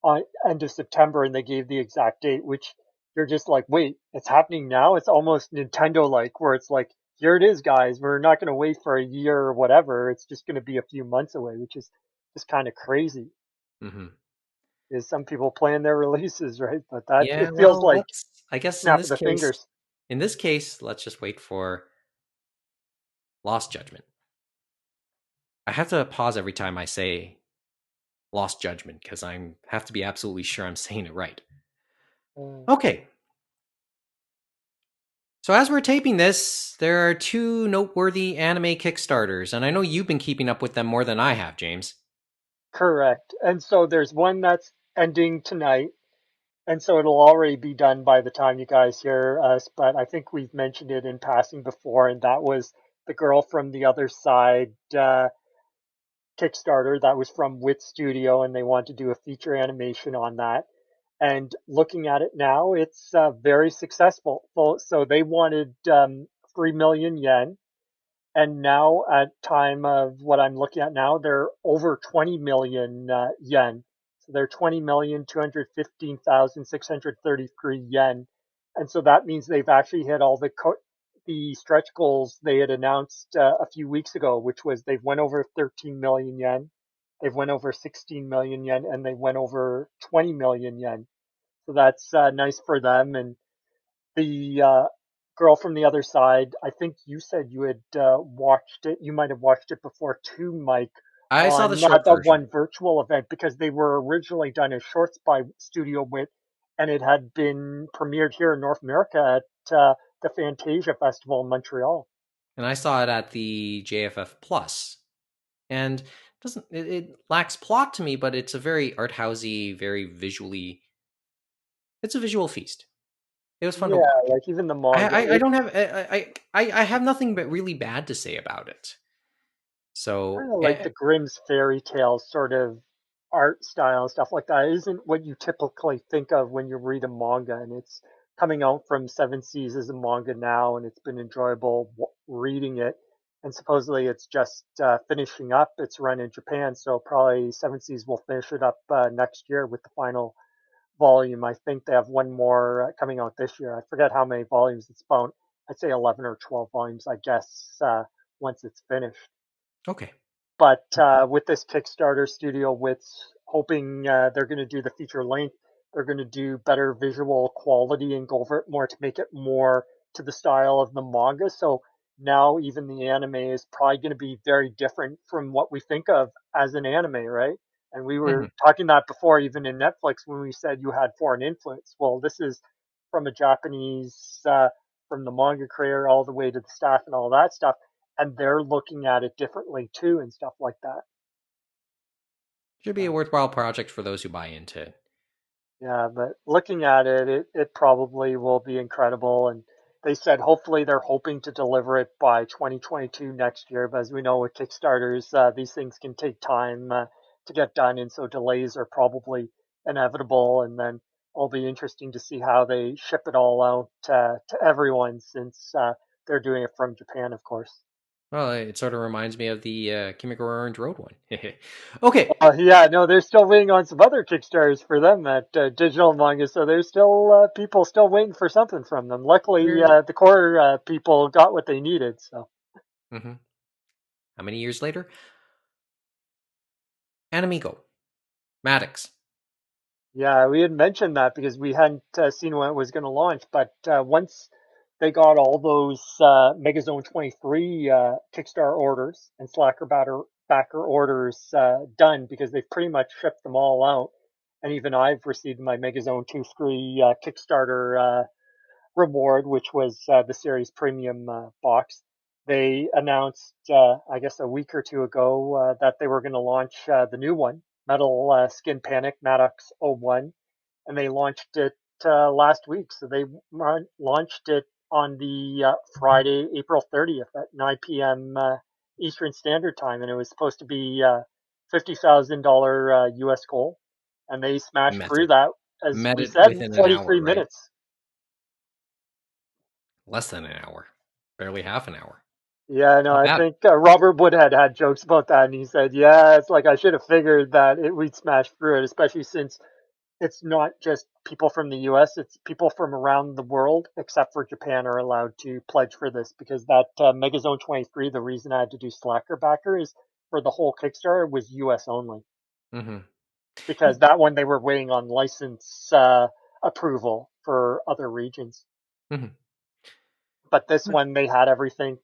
Speaker 2: on end of September, and they gave the exact date, which you're just like, wait, it's happening now? It's almost Nintendo like, where it's like, here it is, guys. We're not going to wait for a year or whatever. It's just going to be a few months away, which is just kind of crazy.
Speaker 1: Hmm.
Speaker 2: Is some people plan their releases, right? But that
Speaker 1: Yeah,
Speaker 2: it feels
Speaker 1: well,
Speaker 2: like
Speaker 1: I guess
Speaker 2: snap of the fingers.
Speaker 1: in this case, let's just wait for Lost Judgment. I have to pause every time I say Lost Judgment because I have to be absolutely sure I'm saying it right.
Speaker 2: Uh,
Speaker 1: Okay, so as we're taping this, there are two noteworthy anime Kickstarters, and I know you've been keeping up with them more than I have, James.
Speaker 2: Correct. And so there's one that's ending tonight. And so it'll already be done by the time you guys hear us, but I think we've mentioned it in passing before, and that was the girl from the other side Kickstarter that was from Wit Studio, and they want to do a feature animation on that. And looking at it now, it's very successful. So they wanted 3 million yen, and now at time of what I'm looking at now, they're over 20 million yen. So they're 20,215,633 yen, and so that means they've actually hit all the stretch goals they had announced a few weeks ago, which was they've went over 13 million yen, they've went over 16 million yen, and they went over 20 million yen. So that's nice for them, and the girl from the other side, I think you said you had watched it. You might have watched it before too, Mike,
Speaker 1: I saw the
Speaker 2: on
Speaker 1: short
Speaker 2: the
Speaker 1: version,
Speaker 2: one virtual event because they were originally done as shorts by Studio Wit, and it had been premiered here in North America at the Fantasia Festival in Montreal.
Speaker 1: and I saw it at the JFF Plus, and it lacks plot to me, but it's a very art housey, very visually. It's a visual feast. It was fun to
Speaker 2: Yeah,
Speaker 1: watch.
Speaker 2: like even the manga.
Speaker 1: I
Speaker 2: It
Speaker 1: don't have I have nothing but really bad to say about it. So
Speaker 2: kind of like the Grimm's fairy tales sort of art style and stuff like that. It isn't what you typically think of when you read a manga, and it's coming out from Seven Seas as a manga now, and it's been enjoyable reading it. And supposedly it's just finishing up its run in Japan, so probably Seven Seas will finish it up next year with the final volume. I think they have one more coming out this year. I forget how many volumes it's about. I'd say 11 or 12 volumes, I guess, once it's finished.
Speaker 1: Okay.
Speaker 2: But with this Kickstarter, Studio Wits hoping they're going to do the feature length, they're going to do better visual quality and go over it more to make it more to the style of the manga. So now even the anime is probably going to be very different from what we think of as an anime, right? And we
Speaker 1: Hmm.
Speaker 2: were talking that before, even in Netflix, when we said you had foreign influence. Well, this is from a Japanese, from the manga creator all the way to the staff and all that stuff, and they're looking at it differently too and stuff like that.
Speaker 1: Should be a
Speaker 2: So
Speaker 1: worthwhile project for those who buy into it.
Speaker 2: yeah, but looking at it, it probably will be incredible. And they said hopefully they're hoping to deliver it by 2022 next year. But as we know with Kickstarters, these things can take time to get done, and so delays are probably inevitable. And then it'll be interesting to see how they ship it all out to everyone, since they're doing it from Japan, of course.
Speaker 1: Well, it sort of reminds me of the Kimiko Orange Road one. Okay.
Speaker 2: Yeah, no, they're still waiting on some other Kickstarters for them at Digital Manga, so there's still people still waiting for something from them. Luckily,
Speaker 1: There's
Speaker 2: the core people got what they needed. So
Speaker 1: mhm. How many years later? Animigo, Maddox.
Speaker 2: yeah, we had mentioned that because we hadn't seen when it was going to launch, but once they got all those Megazone 23 Kickstarter orders and backer orders done, because they've pretty much shipped them all out, and even I've received my Megazone 23 Kickstarter reward, which was the series premium box. They announced, I guess, a week or two ago that they were going to launch the new one, Metal Skin Panic Maddox 01, and they launched it last week. So they launched it on the Friday, April 30th at 9 p.m. Eastern Standard Time, and it was supposed to be $50,000 US goal, and they smashed
Speaker 1: Met
Speaker 2: through
Speaker 1: it.
Speaker 2: that, as
Speaker 1: Met
Speaker 2: we
Speaker 1: it
Speaker 2: said, in
Speaker 1: within an hour,
Speaker 2: 23
Speaker 1: right?
Speaker 2: minutes.
Speaker 1: Less than an hour. Barely half an hour.
Speaker 2: Yeah, no,
Speaker 1: Not
Speaker 2: I
Speaker 1: bad.
Speaker 2: think Robert Woodhead had jokes about that, and he said, "Yeah, it's like I should have figured that we'd smash through it, especially since it's not just people from the U.S., it's people from around the world, except for Japan, are allowed to pledge for this, because that Megazone 23, the reason I had to do Slacker backer is for the whole Kickstarter was U.S. only,
Speaker 1: Hmm.
Speaker 2: because that one they were waiting on license approval for other regions,
Speaker 1: Hmm.
Speaker 2: but this one they had everything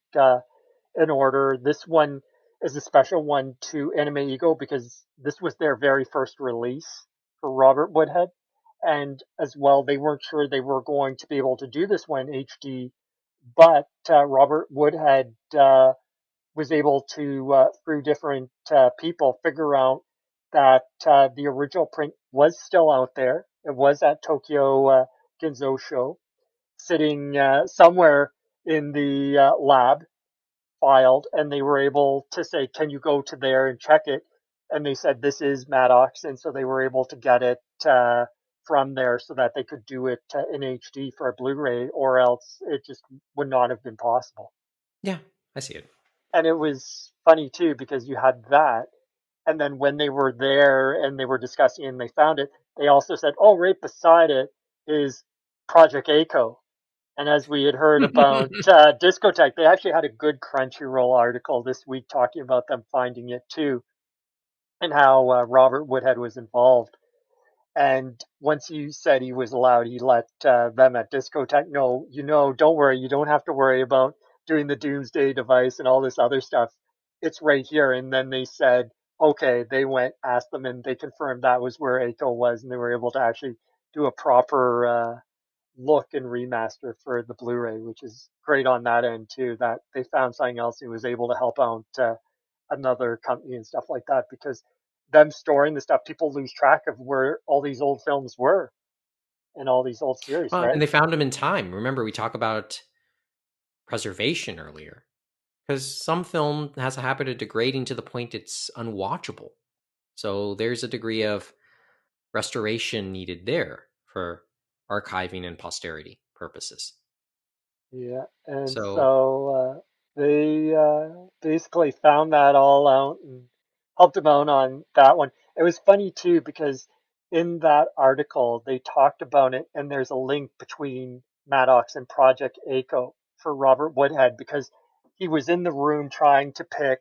Speaker 2: in order. This one is a special one to Anime Ego because this was their very first release for Robert Woodhead. And as well, they weren't sure they were going to be able to do this one in HD, but Robert Woodhead was able to, through different people, figure out that the original print was still out there. It was at Tokyo Ginzo Show, sitting somewhere in the lab, filed, and they were able to say, "Can you go to there and check it?" And they said, "This is Maddox," and so they were able to get it from there so that they could do it in HD for a Blu-ray, or else it just would not have been possible.
Speaker 1: Yeah, I see it.
Speaker 2: And it was funny too because you had that, and then when they were there and they were discussing it and they found it, they also said, "Oh, right beside it is Project A-ko." And as we had heard about Discotheque, they actually had a good Crunchyroll article this week talking about them finding it too, and how Robert Woodhead was involved. And once he said he was allowed, he let them at Discotheque know, don't worry, you don't have to worry about doing the Doomsday device and all this other stuff. It's right here. And then they said, okay, they went, asked them, and they confirmed that was where Eiko was, and they were able to actually do a proper look and remaster for the Blu-ray, which is great on that end too. That they found something else and was able to help out another company and stuff like that, because them storing the stuff, people lose track of where all these old films were and all these old series,
Speaker 1: Well, and
Speaker 2: right?
Speaker 1: they found them in time. Remember, we talked about preservation earlier. Because some film has a habit of degrading to the point it's unwatchable. So there's a degree of restoration needed there for archiving and posterity purposes.
Speaker 2: Yeah, and
Speaker 1: So,
Speaker 2: so they basically found that all out and helped them out on that one. It was funny too because in that article they talked about it, and there's a link between Maddox and Project A-ko. for Robert Woodhead because he was in the room trying to pick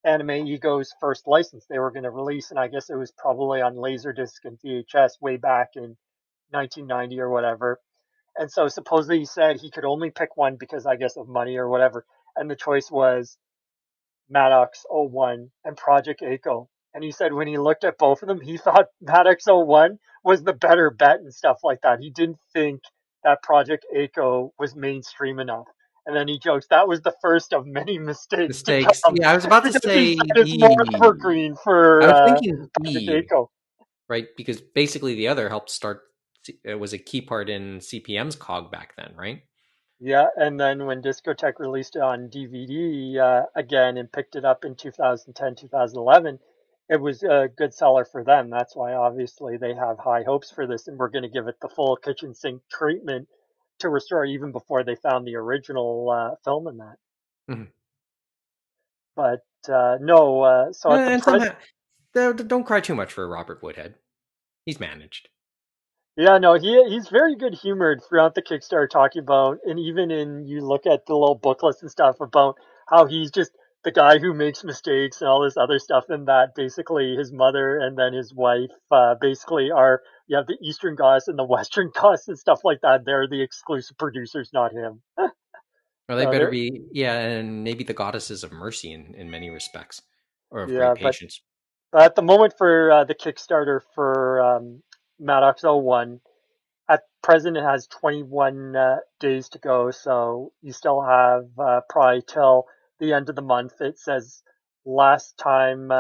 Speaker 2: Anime Ego's first license they were going to release, and I guess it was probably on Laserdisc and VHS way back in 1990 or whatever. And so supposedly he said he could only pick one because I guess of money or whatever, and the choice was Maddox '01 and Project Echo. And he said when he looked at both of them, he thought Maddox '01 was the better bet and stuff like that. He didn't think that Project Echo was mainstream enough. And then he jokes that was the first of many mistakes to
Speaker 1: Mistakes.
Speaker 2: come
Speaker 1: Yeah, I was about to
Speaker 2: because he
Speaker 1: say
Speaker 2: said it's more evergreen
Speaker 1: I
Speaker 2: for
Speaker 1: was thinking
Speaker 2: Project
Speaker 1: E,
Speaker 2: Echo.
Speaker 1: right? Because basically the other helped start. It was a key part in CPM's cog back then, right?
Speaker 2: Yeah, and then when Discotek released it on DVD again and picked it up in 2010, 2011, it was a good seller for them. That's why obviously they have high hopes for this, and we're going to give it the full kitchen sink treatment to restore even before they found the original film in that.
Speaker 1: Mhm.
Speaker 2: But no, so at the
Speaker 1: And
Speaker 2: present.
Speaker 1: somehow, don't cry too much for Robert Woodhead. He's managed.
Speaker 2: Yeah, no, he's very good humored throughout the Kickstarter, talking about, and even in you look at the little booklets and stuff about how he's just the guy who makes mistakes and all this other stuff, and that basically his mother and then his wife basically are you have the Eastern goddess and the Western goddess and stuff like that. They're the exclusive producers, not him.
Speaker 1: Or they
Speaker 2: So
Speaker 1: better
Speaker 2: they're
Speaker 1: be, yeah, and maybe the goddesses of mercy in many respects, or of great
Speaker 2: yeah,
Speaker 1: patience.
Speaker 2: but at the moment for the Kickstarter for Maddox '01. At present, it has 21 days to go, so you still have probably till the end of the month. It says last time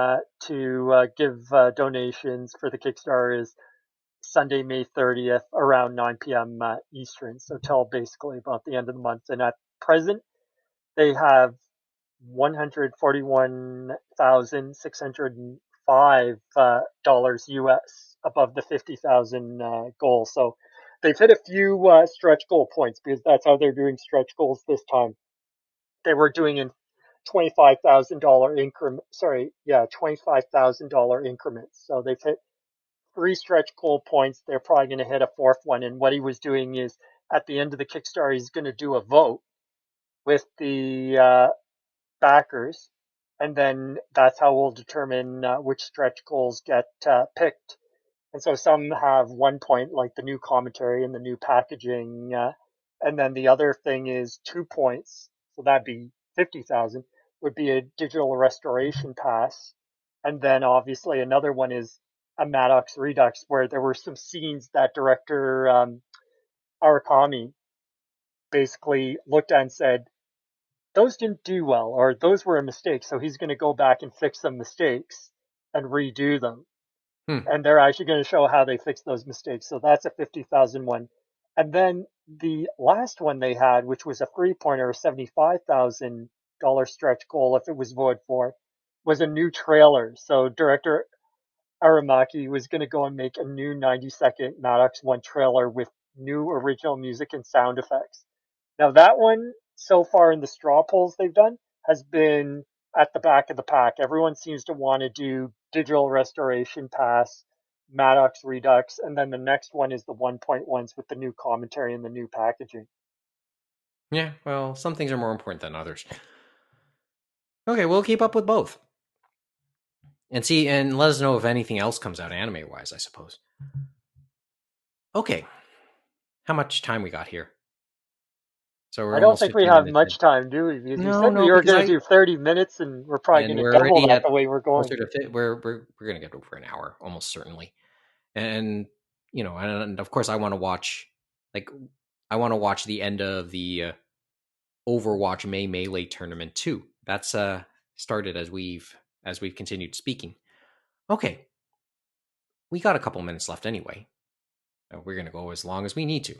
Speaker 2: to give donations for the Kickstarter is Sunday, May 30th, around 9 p.m. Eastern, so till basically about the end of the month. And at present, they have $141,605 US above the 50,000 goal. So they've hit a few stretch goal points because that's how they're doing stretch goals this time. They were doing in $25,000 increment. Sorry, yeah, $25,000 increments. So they've hit three stretch goal points. They're probably going to hit a fourth one. And what he was doing is at the end of the Kickstarter, he's going to do a vote with the backers, and then that's how we'll determine which stretch goals get picked. And so some have 1 point, like the new commentary and the new packaging, and then the other thing is 2 points. So that'd be 50,000. Would be a digital restoration pass, and then obviously another one is a Maddox Redux, where there were some scenes that director Arakami basically looked at and said, those didn't do well, or those were a mistake. So he's going to go back and fix some mistakes and redo them.
Speaker 1: Hmm.
Speaker 2: And they're actually going to show how they fix those mistakes. So that's a 50,000 one. And then the last one they had, which was a 3 pointer, a $75,000 stretch goal if it was voted for, was a new trailer. So director Aramaki was going to go and make a new 90-second Maddox One trailer with new original music and sound effects. Now that one, so far in the straw polls they've done, has been at the back of the pack. Everyone seems to want to do digital restoration pass, Maddox Redux, and then the next one is the 1.1s with the new commentary and the new packaging.
Speaker 1: Yeah, well, some things are more important than others. Okay, we'll keep up with both and see, and let us know if anything else comes out anime wise, I suppose. Okay, how much time we got here? So we're
Speaker 2: I don't
Speaker 1: almost
Speaker 2: think we
Speaker 1: 15
Speaker 2: have
Speaker 1: minutes in.
Speaker 2: much time, do we? Because you
Speaker 1: No,
Speaker 2: said we
Speaker 1: no,
Speaker 2: were
Speaker 1: because
Speaker 2: going to
Speaker 1: I
Speaker 2: do 30 minutes and we're probably
Speaker 1: and
Speaker 2: going
Speaker 1: we're
Speaker 2: to double
Speaker 1: already
Speaker 2: that
Speaker 1: at
Speaker 2: the way we're going.
Speaker 1: closer to fit. We're gonna get over an hour almost certainly, and and of course I want to watch like I want to watch the end of the Overwatch May Melee tournament too. That's started as we've continued speaking. Okay, we got a couple minutes left anyway. We're gonna go as long as we need to.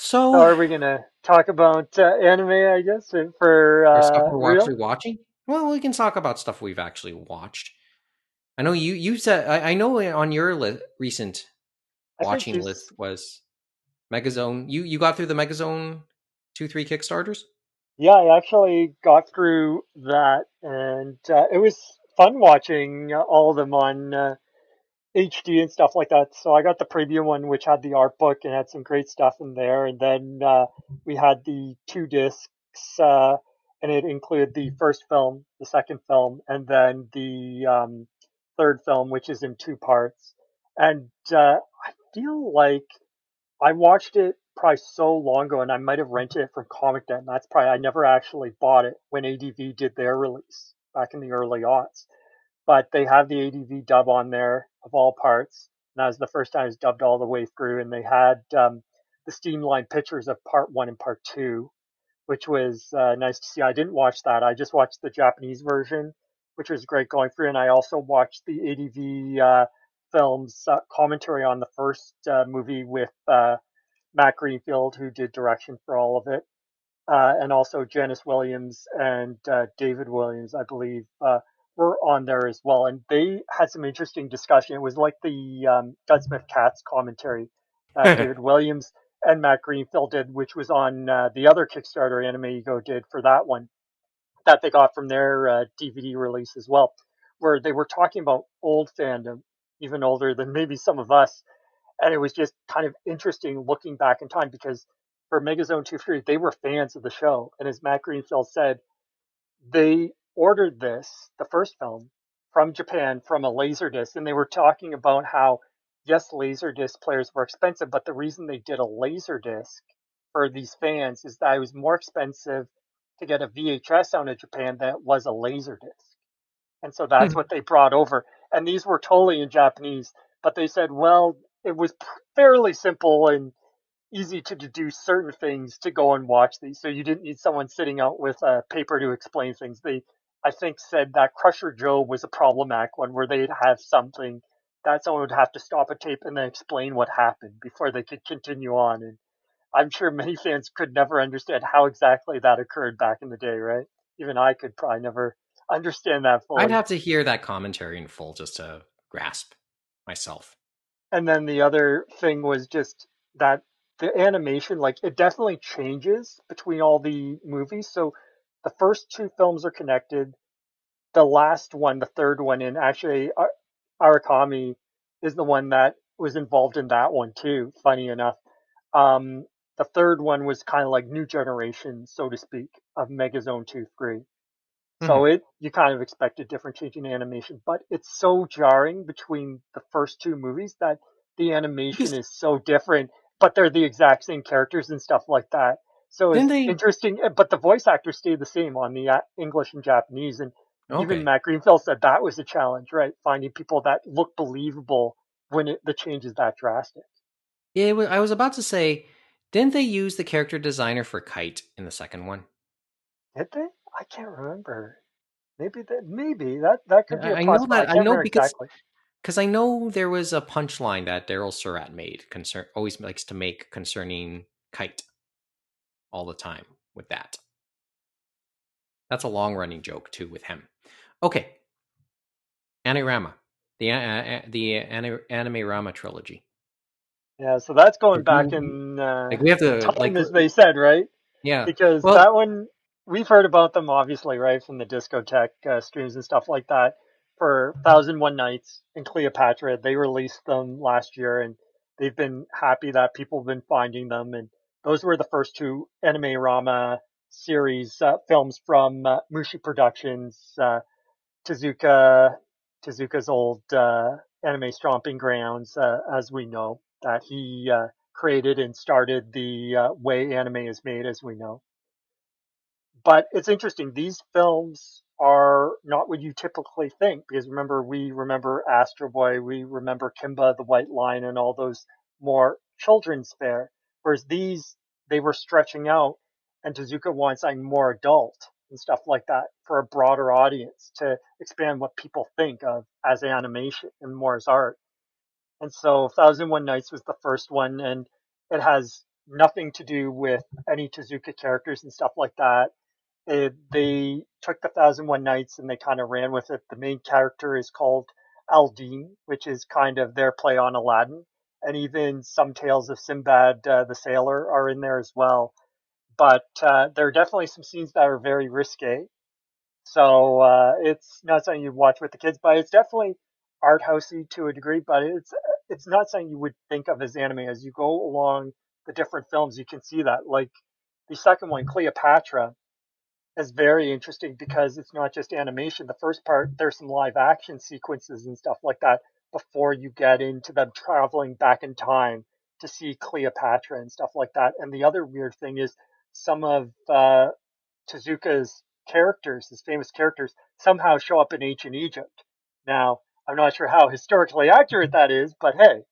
Speaker 2: So
Speaker 1: So,
Speaker 2: are we going to talk about anime, I guess, for
Speaker 1: or stuff we're
Speaker 2: real?
Speaker 1: actually watching. Well, we can talk about stuff we've actually watched. I know you said I know on your recent
Speaker 2: I think
Speaker 1: watching
Speaker 2: you.
Speaker 1: list was Megazone. You got through the Megazone 2-3 Kickstarters?
Speaker 2: Yeah, I actually got through that, and it was fun watching all of them on. HD and stuff like that. So I got the premium one, which had the art book and had some great stuff in there. And then we had the 2 discs, and it included the first film, the second film, and then the third film, which is in 2 parts. And I feel like I watched it probably so long ago, and I might have rented it from Comic Den. That's probably I never actually bought it when ADV did their release back in the early aughts, but they have the ADV dub on there of all parts. And that was the first time it was dubbed all the way through. And they had the Steamline pictures of part one and part two, which was nice to see. I didn't watch that. I just watched the Japanese version, which was great going through. And I also watched the ADV films commentary on the first movie with Matt Greenfield, who did direction for all of it, and also Janice Williams and David Williams, I believe, were on there as well. And they had some interesting discussion. It was like the Gunsmith Cats commentary that David Williams and Matt Greenfield did, which was on the other Kickstarter Anime Ego did for that one that they got from their DVD release as well, where they were talking about old fandom, even older than maybe some of us. And it was just kind of interesting looking back in time because for Megazone 2 3, they were fans of the show. And as Matt Greenfield said, they ordered this, the first film, from Japan from a Laserdisc. And they were talking about how, yes, Laserdisc players were expensive, but the reason they did a Laserdisc for these fans is that it was more expensive to get a VHS out of Japan than it was a Laserdisc. And so that's what they brought over. And these were totally in Japanese, but they said, well, it was fairly simple and easy to deduce certain things to go and watch these. So you didn't need someone sitting out with a paper to explain things. They, I think, said that Crusher Joe was a problematic one where they'd have something that someone would have to stop a tape and then explain what happened before they could continue on. And I'm sure many fans could never understand how exactly that occurred back in the day, right? Even I could probably never understand that
Speaker 1: I'd
Speaker 2: fully.
Speaker 1: have to hear that commentary in full just to grasp myself.
Speaker 2: And then the other thing was just that the animation, like it definitely changes between all the movies. So the first 2 films are connected. The last one, the third one, and actually Arakami is the one that was involved in that one too. Funny enough, um, the third one was kind of like new generation, so to speak, of Megazone 2 3. So
Speaker 1: Mhm.
Speaker 2: it you kind of expect a different change in animation, but it's so jarring between the first 2 movies that the animation
Speaker 1: Because
Speaker 2: is so different, but they're the exact same characters and stuff like that. So
Speaker 1: didn't
Speaker 2: it's
Speaker 1: they?
Speaker 2: interesting, but the voice actors stay the same on the English and Japanese, and even
Speaker 1: Okay.
Speaker 2: Matt Greenfield said that was a challenge, right? Finding people that look believable when the change is that drastic.
Speaker 1: I was about to say, didn't they use the character designer for Kite in the second one?
Speaker 2: Did they? I can't remember. Maybe that could be a
Speaker 1: I know
Speaker 2: possible. I
Speaker 1: that I
Speaker 2: can't
Speaker 1: know
Speaker 2: remember exactly.
Speaker 1: because I know there was a punchline that Daryl Surratt made always likes to make concerning Kite all the time with that. That's a long running joke too with him. Okay, Anirama, the Anime Rama trilogy.
Speaker 2: Yeah, so that's going
Speaker 1: Did
Speaker 2: back in
Speaker 1: we have to
Speaker 2: time, as they said, right?
Speaker 1: yeah.
Speaker 2: Because
Speaker 1: Well,
Speaker 2: that one, we've heard about them, obviously, right, from the discotheque streams and stuff like that. For 1001 Nights and Cleopatra, they released them last year, and they've been happy that people have been finding them. And those were the first 2 Anime Rama series films from Mushi Productions, Tezuka, Tezuka's old anime stomping grounds, as we know, that he created and started the way anime is made, as we know. But it's interesting. These films are not what you typically think because remember, we remember Astro Boy, we remember Kimba the White Lion, and all those more children's fare. Whereas these, they were stretching out, and Tezuka wants something more adult and stuff like that for a broader audience to expand what people think of as animation and more as art. And so 1001 Nights was the first one, and it has nothing to do with any Tezuka characters and stuff like that. They took the 1001 Nights and they kind of ran with it. The main character is called Aldine, which is kind of their play on Aladdin. And even some tales of Sinbad the Sailor are in there as well. But there are definitely some scenes that are very risque. So it's not something you watch with the kids, but it's definitely art housey to a degree, but it's not something you would think of as anime. As you go along the different films, you can see that. Like the second one, Cleopatra, is very interesting because it's not just animation. The first part, there's some live action sequences and stuff like that before you get into them traveling back in time to see Cleopatra and stuff like that. And the other weird thing is some of Tezuka's characters, his famous characters, somehow show up in ancient Egypt. Now, I'm not sure how historically accurate that is, but hey,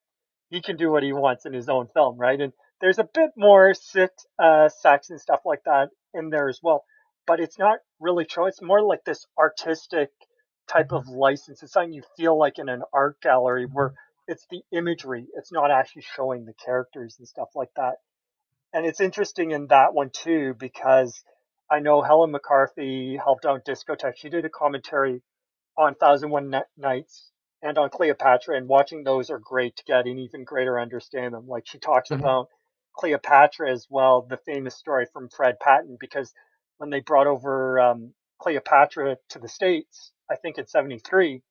Speaker 2: he can do what he wants in his own film, right? And there's a bit more sex and stuff like that in there as well, but it's not really true. It's more like this artistic type of license. It's something you feel like in an art gallery where it's the imagery. It's not actually showing the characters and stuff like that. And it's interesting in that one too because I know Helen McCarthy helped out Discotech. She did a commentary on Thousand One Nights and on Cleopatra, and watching those are great to get an even greater understanding of them. Like she talks
Speaker 1: Mhm.
Speaker 2: about Cleopatra as well, the famous story from Fred Patton, because when they brought over Cleopatra to the States, I think in '73,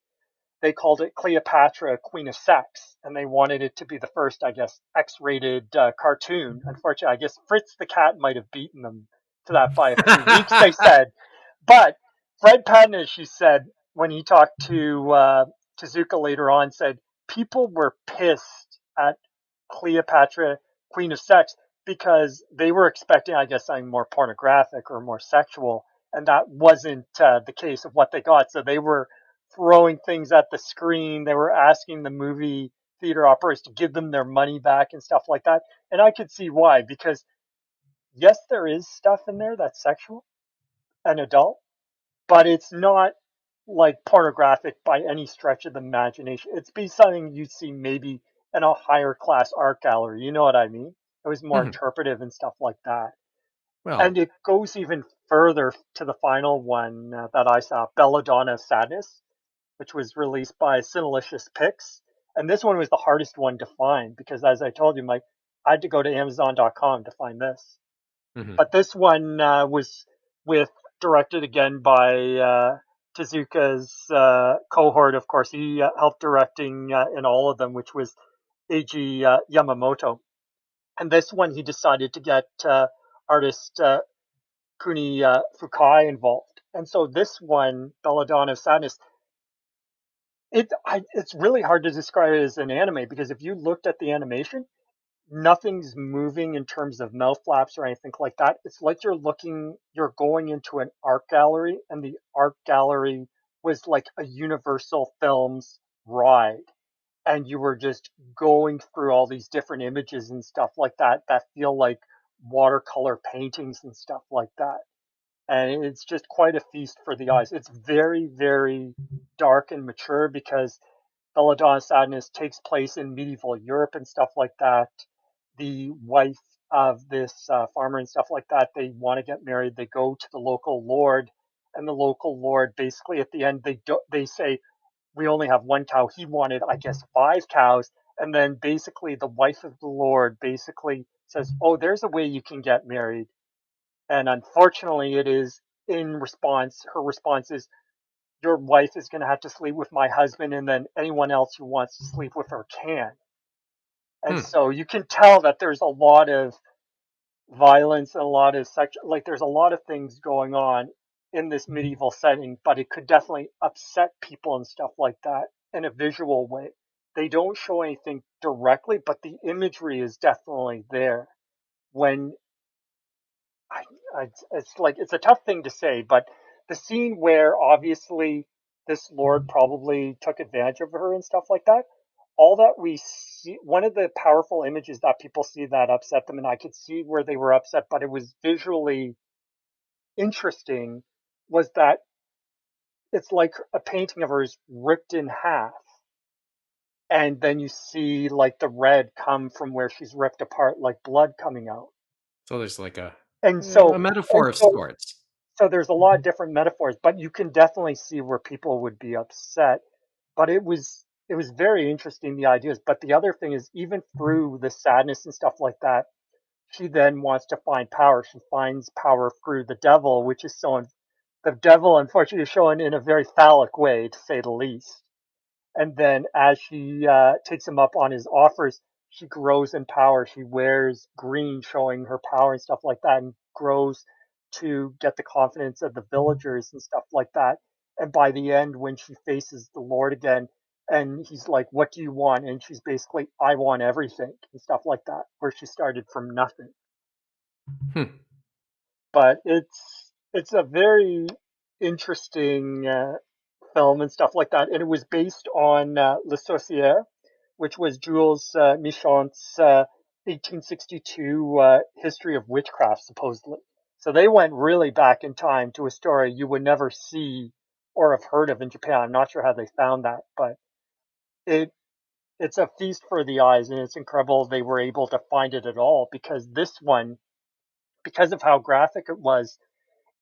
Speaker 2: they called it Cleopatra, Queen of Sex, and they wanted it to be the first, I guess, X-rated cartoon. Unfortunately, I guess Fritz the cat might have beaten them to that by a few weeks, they said. But Fred Patton, as she said, when he talked to Tezuka later on, said people were pissed at Cleopatra, Queen of Sex, because they were expecting, I guess, something more pornographic or more sexual, and that wasn't the case of what they got. So they were throwing things at the screen. They were asking the movie theater operators to give them their money back and stuff like that. And I could see why, because yes, there is stuff in there that's sexual and adult, but it's not like pornographic by any stretch of the imagination. It's be something you'd see maybe in a higher class art gallery. You know what I mean? It was more
Speaker 1: Mhm.
Speaker 2: interpretive and stuff like that. And
Speaker 1: Well,
Speaker 2: it goes even further to the final one that I saw, Belladonna Sadness, which was released by Cinelicious Picks. And this one was the hardest one to find because, as I told you, Mike, I had to go to Amazon.com to find this.
Speaker 1: mhm.
Speaker 2: But this one was with directed again by Tezuka's cohort. Of course, he helped directing in all of them, which was Eiji Yamamoto. And this one, he decided to get artist Kuni Fukai involved. And so this one, Belladonna of Sadness, it's really hard to describe it as an anime because if you looked at the animation, nothing's moving in terms of mouth flaps or anything like that. It's like you're going into an art gallery, and the art gallery was like a Universal Films ride. And you were just going through all these different images and stuff like that that feel like watercolor paintings and stuff like that. And it's just quite a feast for the eyes. It's very, very dark and mature because Belladonna Sadness takes place in medieval Europe and stuff like that. The wife of this farmer and stuff like that, they want to get married. They go to the local lord, and the local lord basically at the end they say we only have one cow. He wanted, I guess, five cows, and then basically the wife of the lord basically says, "Oh, there's a way you can get married," and unfortunately, it is in response. Her response is, your wife is going to have to sleep with my husband, and then anyone else who wants to sleep with her can. And
Speaker 1: Hmm.
Speaker 2: so you can tell that there's a lot of violence and a lot of like there's a lot of things going on in this medieval setting, but it could definitely upset people and stuff like that in a visual way. They don't show anything directly, but the imagery is definitely there. When I, it's like it's a tough thing to say, but the scene where obviously this lord probably took advantage of her and stuff like that, all that we see, one of the powerful images that people see that upset them, and I could see where they were upset, but it was visually interesting, was that it's like a painting of hers ripped in half, and then you see like the red come from where she's ripped apart, like blood coming out,
Speaker 1: So there's like
Speaker 2: and
Speaker 1: a
Speaker 2: so and
Speaker 1: metaphor of
Speaker 2: so
Speaker 1: sorts.
Speaker 2: So there's a lot of different metaphors, but you can definitely see where people would be upset. But it was very interesting, the ideas. But the other thing is, even through the sadness and stuff like that, she then wants to find power. She finds power through the devil, which is so the devil unfortunately is shown in a very phallic way, to say the least. And then as she takes him up on his offers, she grows in power. She wears green, showing her power and stuff like that, and grows to get the confidence of the villagers and stuff like that. And by the end, when she faces the Lord again, and he's like, "What do you want?" And she's basically, "I want everything," and stuff like that, where she started from nothing.
Speaker 1: Hmm.
Speaker 2: But it's a very interesting film and stuff like that. And it was based on Le Sorcier, which was Jules Michon's 1862 history of witchcraft, supposedly. So they went really back in time to a story you would never see or have heard of in Japan. I'm not sure how they found that, but it it's a feast for the eyes, and it's incredible they were able to find it at all, because this one, because of how graphic it was,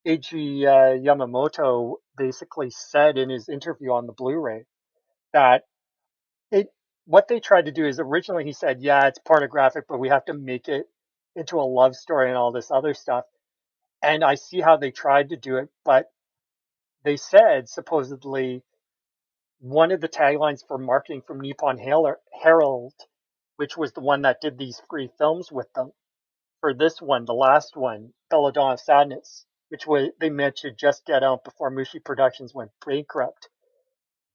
Speaker 2: Eiji Yamamoto basically said in his interview on the Blu-ray that it what they tried to do is, originally he said, yeah, it's pornographic, but we have to make it into a love story and all this other stuff. And I see how they tried to do it, but they said supposedly one of the taglines for marketing from Nippon Herald, which was the one that did these free films with them, for this one, the last one, Belladonna of Sadness, which was they meant to just get out before Mushi Productions went bankrupt.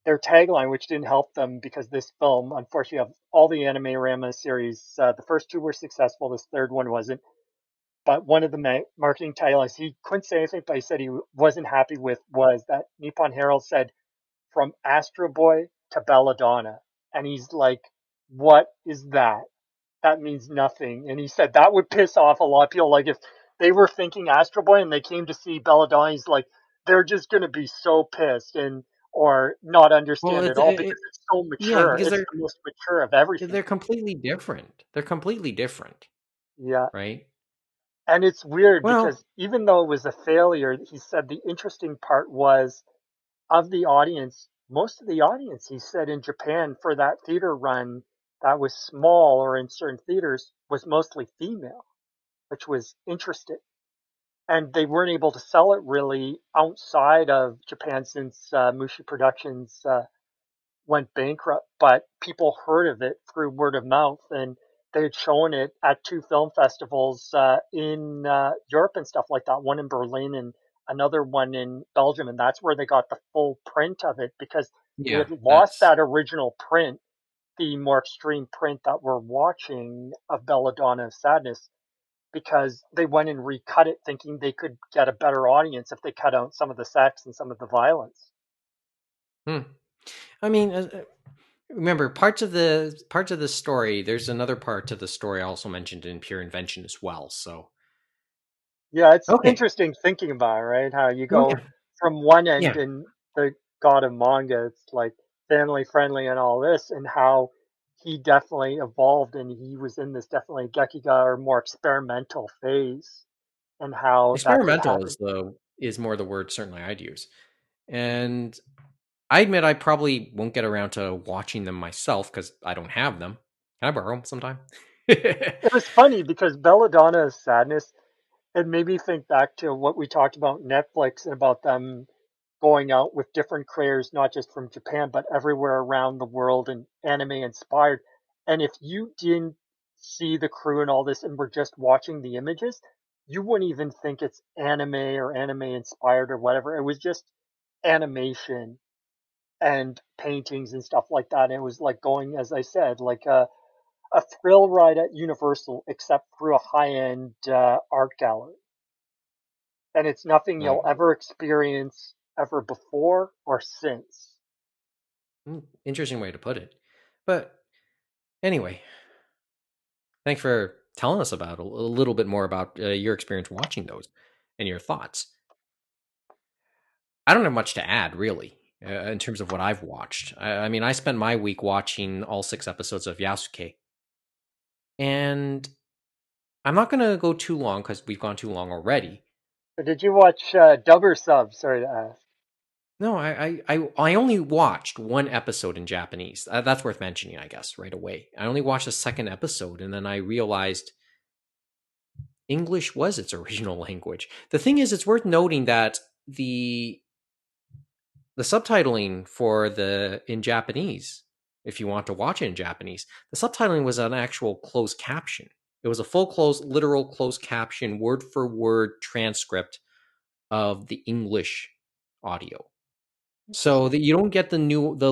Speaker 2: Their tagline, which didn't help them because this film, unfortunately, of all the Anime Rama series, the first two were successful, this third one wasn't. But one of the marketing taglines he couldn't say anything, but he said he wasn't happy with, was that Nippon Herald said, "From Astro Boy to Belladonna." And he's like, "What is that? That means nothing." And he said that would piss off a lot of people. Like, if they were thinking Astro Boy and they came to see Belladonna, he's like, they're just going to be so pissed and or not
Speaker 1: Well,
Speaker 2: understand at all, because it's so
Speaker 1: yeah,
Speaker 2: mature.
Speaker 1: because
Speaker 2: It's the most mature of everything.
Speaker 1: they're completely different. They're completely different,
Speaker 2: Yeah.
Speaker 1: right?
Speaker 2: And it's weird
Speaker 1: Well,
Speaker 2: because even though it was a failure, he said the interesting part was, of the audience, most of the audience, he said, in Japan for that theater run that was small or in certain theaters was mostly female, which was interesting. And they weren't able to sell it really outside of Japan since Mushi Productions went bankrupt, but people heard of it through word of mouth, and they had shown it at two film festivals in Europe and stuff like that, one in Berlin and another one in Belgium, and that's where they got the full print of it, because they
Speaker 1: yeah,
Speaker 2: had lost
Speaker 1: that's
Speaker 2: that original print, the more extreme print that we're watching of Belladonna of Sadness, because they went and recut it thinking they could get a better audience if they cut out some of the sex and some of the violence.
Speaker 1: hmm. I mean, remember parts of the story. There's another part to the story also mentioned in Pure Invention as well. So
Speaker 2: Yeah, it's
Speaker 1: okay,
Speaker 2: interesting thinking about it, right? How you
Speaker 1: oh
Speaker 2: go
Speaker 1: yeah,
Speaker 2: from one end
Speaker 1: yeah.
Speaker 2: in the god of manga, it's like family friendly and all this, and how he definitely evolved and he was in this definitely Gekiga or more experimental phase, and how that could
Speaker 1: Experimental
Speaker 2: happen.
Speaker 1: is more the word certainly I'd use, and I admit I probably won't get around to watching them myself because I don't have them. Can I borrow them sometime?
Speaker 2: It was funny because Belladonna's Sadness, it made me think back to what we talked about Netflix and about them going out with different creators, not just from Japan, but everywhere around the world and anime inspired. And if you didn't see the crew and all this and were just watching the images, you wouldn't even think it's anime or anime inspired or whatever. It was just animation and paintings and stuff like that. And it was like going, as I said, like a thrill ride at Universal, except through a high end art gallery. And it's nothing
Speaker 1: Like,
Speaker 2: you'll ever experience ever before or since.
Speaker 1: interesting way to put it. But anyway, thanks for telling us about a little bit more about your experience watching those and your thoughts. I don't have much to add, really, in terms of what I've watched. I mean, I spent my week watching all 6 episodes of Yasuke, and I'm not going to go too long because we've gone too long already.
Speaker 2: But did you watch dub or sub? Sorry to ask.
Speaker 1: No, I only watched one episode in Japanese. That's worth mentioning, I guess, right away. I only watched the second episode, and then I realized English was its original language. The thing is, it's worth noting that the the subtitling for the in Japanese, if you want to watch it in Japanese, the subtitling was an actual closed caption. It was a full closed, literal closed caption, word for word transcript of the English audio. So
Speaker 2: Interesting.
Speaker 1: that you don't get the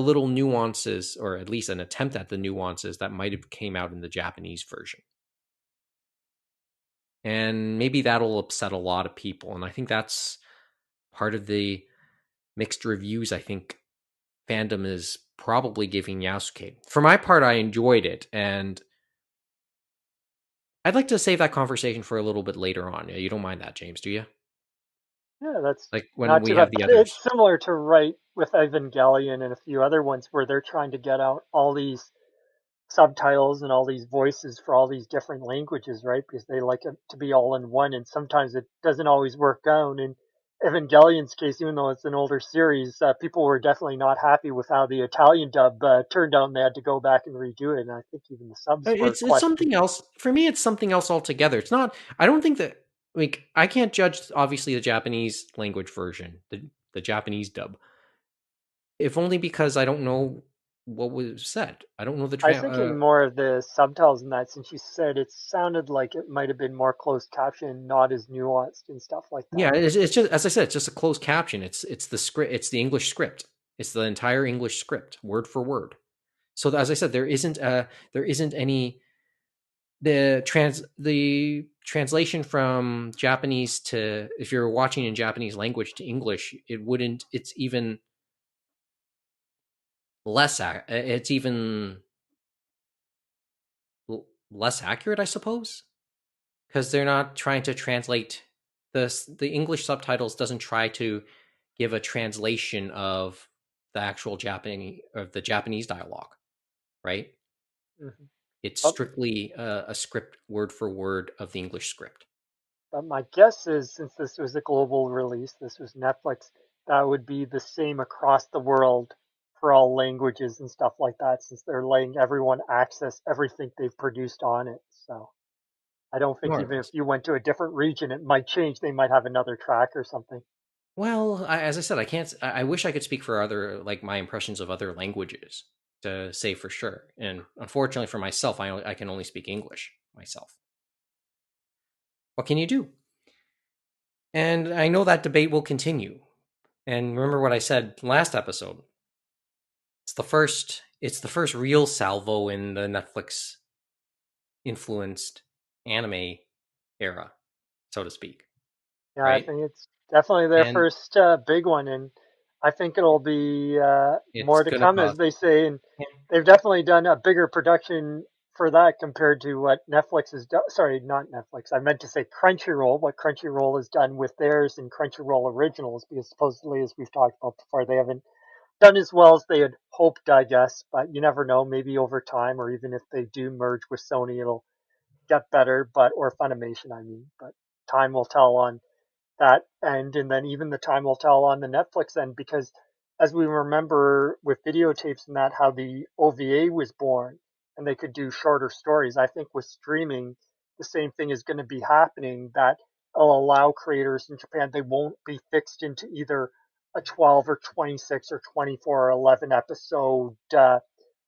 Speaker 1: little nuances, or at least an attempt at the nuances that might have came out in the Japanese version. And maybe that'll upset a lot of people. And I think that's part of the mixed reviews I think fandom is probably giving Yasuke. For my part, I enjoyed it, and I'd like to save that conversation for a little bit later on. You don't mind that, James, do you?
Speaker 2: Yeah, that's
Speaker 1: Like when
Speaker 2: not
Speaker 1: we
Speaker 2: too
Speaker 1: have
Speaker 2: bad.
Speaker 1: the
Speaker 2: But it's
Speaker 1: others.
Speaker 2: similar to right with Evangelion and a few other ones where they're trying to get out all these subtitles and all these voices for all these different languages, right? Because they like it to be all in one, and sometimes it doesn't always work out. In Evangelion's case, even though it's an older series, people were definitely not happy with how the Italian dub turned out, and they had to go back and redo it. And I think even the subs were
Speaker 1: It's
Speaker 2: questioned.
Speaker 1: something else for me. It's something else altogether. It's not. I don't think that like I can't judge obviously the Japanese language version, the Japanese dub, if only because I don't know what was said. I don't know the
Speaker 2: I was thinking more of the subtitles in that, since you said it sounded like it might have been more closed caption, not as nuanced and stuff like
Speaker 1: Yeah,
Speaker 2: that.
Speaker 1: it's just as I said, it's just a closed caption. It's the script. It's the English script. It's the entire English script, word for word. So as I said, there isn't any the translation from Japanese to, if you're watching in Japanese language to English, it wouldn't. It's even it's even less accurate, I suppose, because they're not trying to translate the English subtitles doesn't try to give a translation of the actual Japanese of the Japanese dialogue, right?
Speaker 2: Hmm.
Speaker 1: It's
Speaker 2: But
Speaker 1: strictly a script word for word of the English script.
Speaker 2: But my guess is, since this was a global release, this was Netflix, that would be the same across the world for all languages and stuff like that, since they're letting everyone access everything they've produced on it. So I don't think
Speaker 1: More or
Speaker 2: even if
Speaker 1: less.
Speaker 2: you went to a different region, it might change. They might have another track or something.
Speaker 1: Well, as I said, I can't. I wish I could speak for other, like my impressions of other languages to say for sure. And unfortunately for myself, I can only speak English myself. What can you do? And I know that debate will continue. And remember what I said last episode. It's the first real salvo in the Netflix influenced anime era, so to speak,
Speaker 2: Yeah, I
Speaker 1: right?
Speaker 2: think it's definitely their
Speaker 1: And
Speaker 2: first big one, and I think it'll be
Speaker 1: it's
Speaker 2: more to
Speaker 1: gonna
Speaker 2: come, as
Speaker 1: cause.
Speaker 2: they say. And they've definitely done a bigger production for that compared to what Netflix has done. Sorry, not Netflix. I meant to say Crunchyroll. What Crunchyroll has done with theirs and Crunchyroll Originals, because supposedly, as we've talked about before, they haven't done as well as they had hoped, I guess. But you never know. Maybe over time, or even if they do merge with Sony, it'll get better. But or Funimation, I mean. But time will tell on that end, and then even the time will tell on the Netflix end, because as we remember with videotapes and that, how the OVA was born and they could do shorter stories. I think with streaming, the same thing is going to be happening, that will allow creators in Japan, they won't be fixed into either a 12 or 26 or 24 or 11 episode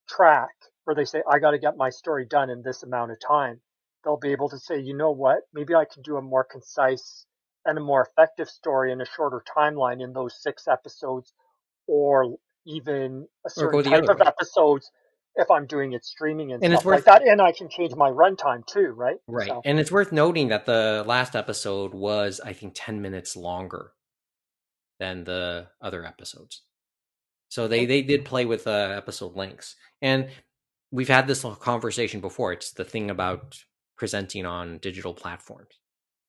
Speaker 2: track where they say, I got to get my story done in this amount of time. They'll be able to say, you know what, maybe I can do a more concise and a more effective story in a shorter timeline in those 6 episodes, or even a
Speaker 1: Or
Speaker 2: certain
Speaker 1: go the
Speaker 2: type
Speaker 1: other
Speaker 2: of
Speaker 1: way.
Speaker 2: episodes if I'm doing it streaming and
Speaker 1: And it's
Speaker 2: stuff like
Speaker 1: worth
Speaker 2: that. And I can change my runtime too, right?
Speaker 1: right.
Speaker 2: So
Speaker 1: And it's worth noting that the last episode was, I think, 10 minutes longer than the other episodes. So they did play with episode lengths. And we've had this conversation before. It's the thing about presenting on digital platforms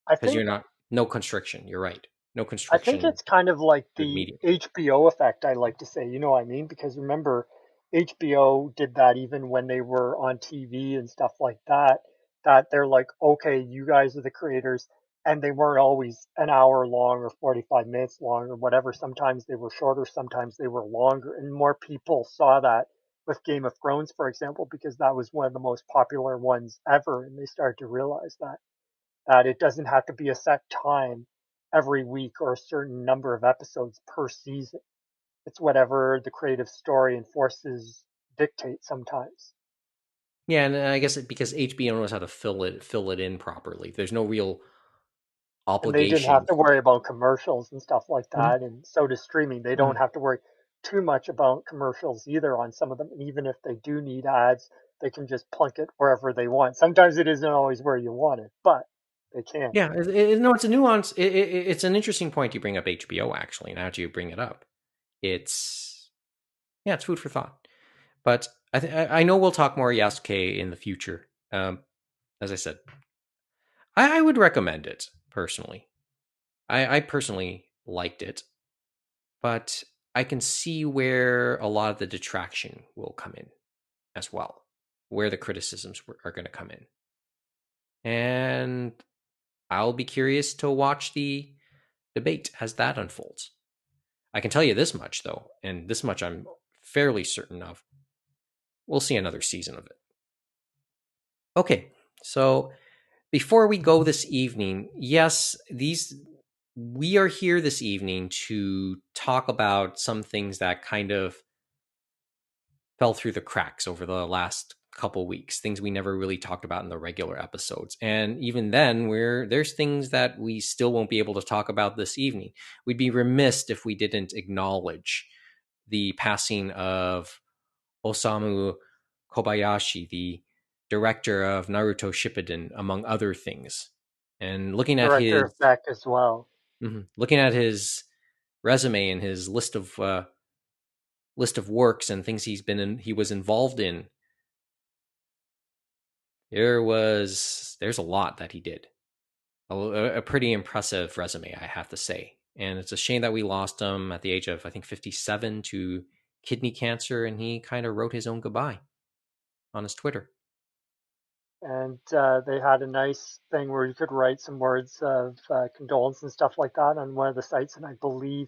Speaker 2: I
Speaker 1: because you're
Speaker 2: think
Speaker 1: not no constriction. You're right. No
Speaker 2: I think
Speaker 1: constriction
Speaker 2: it's kind of like
Speaker 1: through the
Speaker 2: the
Speaker 1: medium.
Speaker 2: HBO effect, I like to say. You know what I mean? Because remember, HBO did that even when they were on TV and stuff like that. That they're like, okay, you guys are the creators. And they weren't always an hour long or 45 minutes long or whatever. Sometimes they were shorter, sometimes they were longer. And more people saw that with Game of Thrones, for example, because that was one of the most popular ones ever. And they started to realize that it doesn't have to be a set time every week or a certain number of episodes per season. It's whatever the creative story and forces dictate sometimes.
Speaker 1: Yeah, and I guess because HBO knows how to fill it in properly. There's no real
Speaker 2: And they didn't have
Speaker 1: obligation.
Speaker 2: to worry about commercials and stuff like
Speaker 1: Mhm,
Speaker 2: that. And so does streaming. They don't
Speaker 1: mhm.
Speaker 2: have to worry too much about commercials either on some of them. And even if they do need ads, they can just plunk it wherever they want. Sometimes it isn't always where you want it, but they can.
Speaker 1: Yeah, no, it's a nuance. It's an interesting point you bring up HBO actually. Now that you bring it up, it's yeah, it's food for thought. But I know we'll talk more Yasuke in the future. As I said, I would recommend it personally. I personally liked it, but I can see where a lot of the detraction will come in as well, where the criticisms are going to come in. And I'll be curious to watch the debate as that unfolds. I can tell you this much, though, and this much I'm fairly certain of. We'll see another season of it. Okay, so before we go this evening, yes, these we are here this evening to talk about some things that kind of fell through the cracks over the last couple weeks, things we never really talked about in the regular episodes. And even then, there's things that we still won't be able to talk about this evening. We'd be remiss if we didn't acknowledge the passing of Osamu Kobayashi, the director of Naruto Shippuden, among other things. And
Speaker 2: Director of Beck as well.
Speaker 1: looking at his resume and his list of works and things he was involved in, there's a lot that he did. A pretty impressive resume, I have to say. And it's a shame that we lost him at the age of I think 57 to kidney cancer, and he kind of wrote his own goodbye on his Twitter.
Speaker 2: And they had a nice thing where you could write some words of condolence and stuff like that on one of the sites. And I believe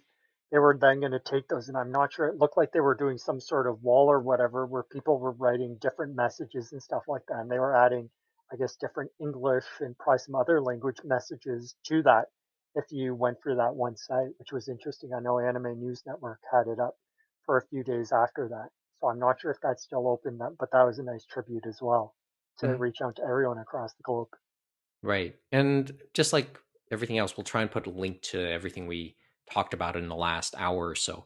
Speaker 2: they were then going to take those. And I'm not sure. It looked like they were doing some sort of wall or whatever where people were writing different messages and stuff like that. And they were adding, I guess, different English and probably some other language messages to that if you went through that one site, which was interesting. I know Anime News Network had it up for a few days after that. So I'm not sure if that's still open, but that was a nice tribute as well to
Speaker 1: Mhm.
Speaker 2: reach out to everyone across the globe.
Speaker 1: Right. And just like everything else, we'll try and put a link to everything we talked about in the last hour or so.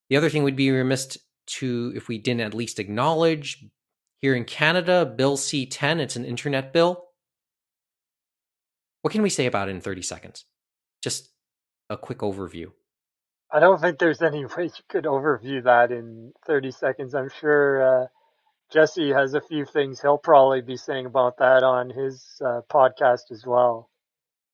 Speaker 1: The other thing we'd be remiss to if we didn't at least acknowledge here in Canada, Bill C-10, it's an internet bill. What can we say about it in 30 seconds? Just a quick overview.
Speaker 2: I don't think there's any way you could overview that in 30 seconds. I'm sure Jesse has a few things he'll probably be saying about that on his podcast as well.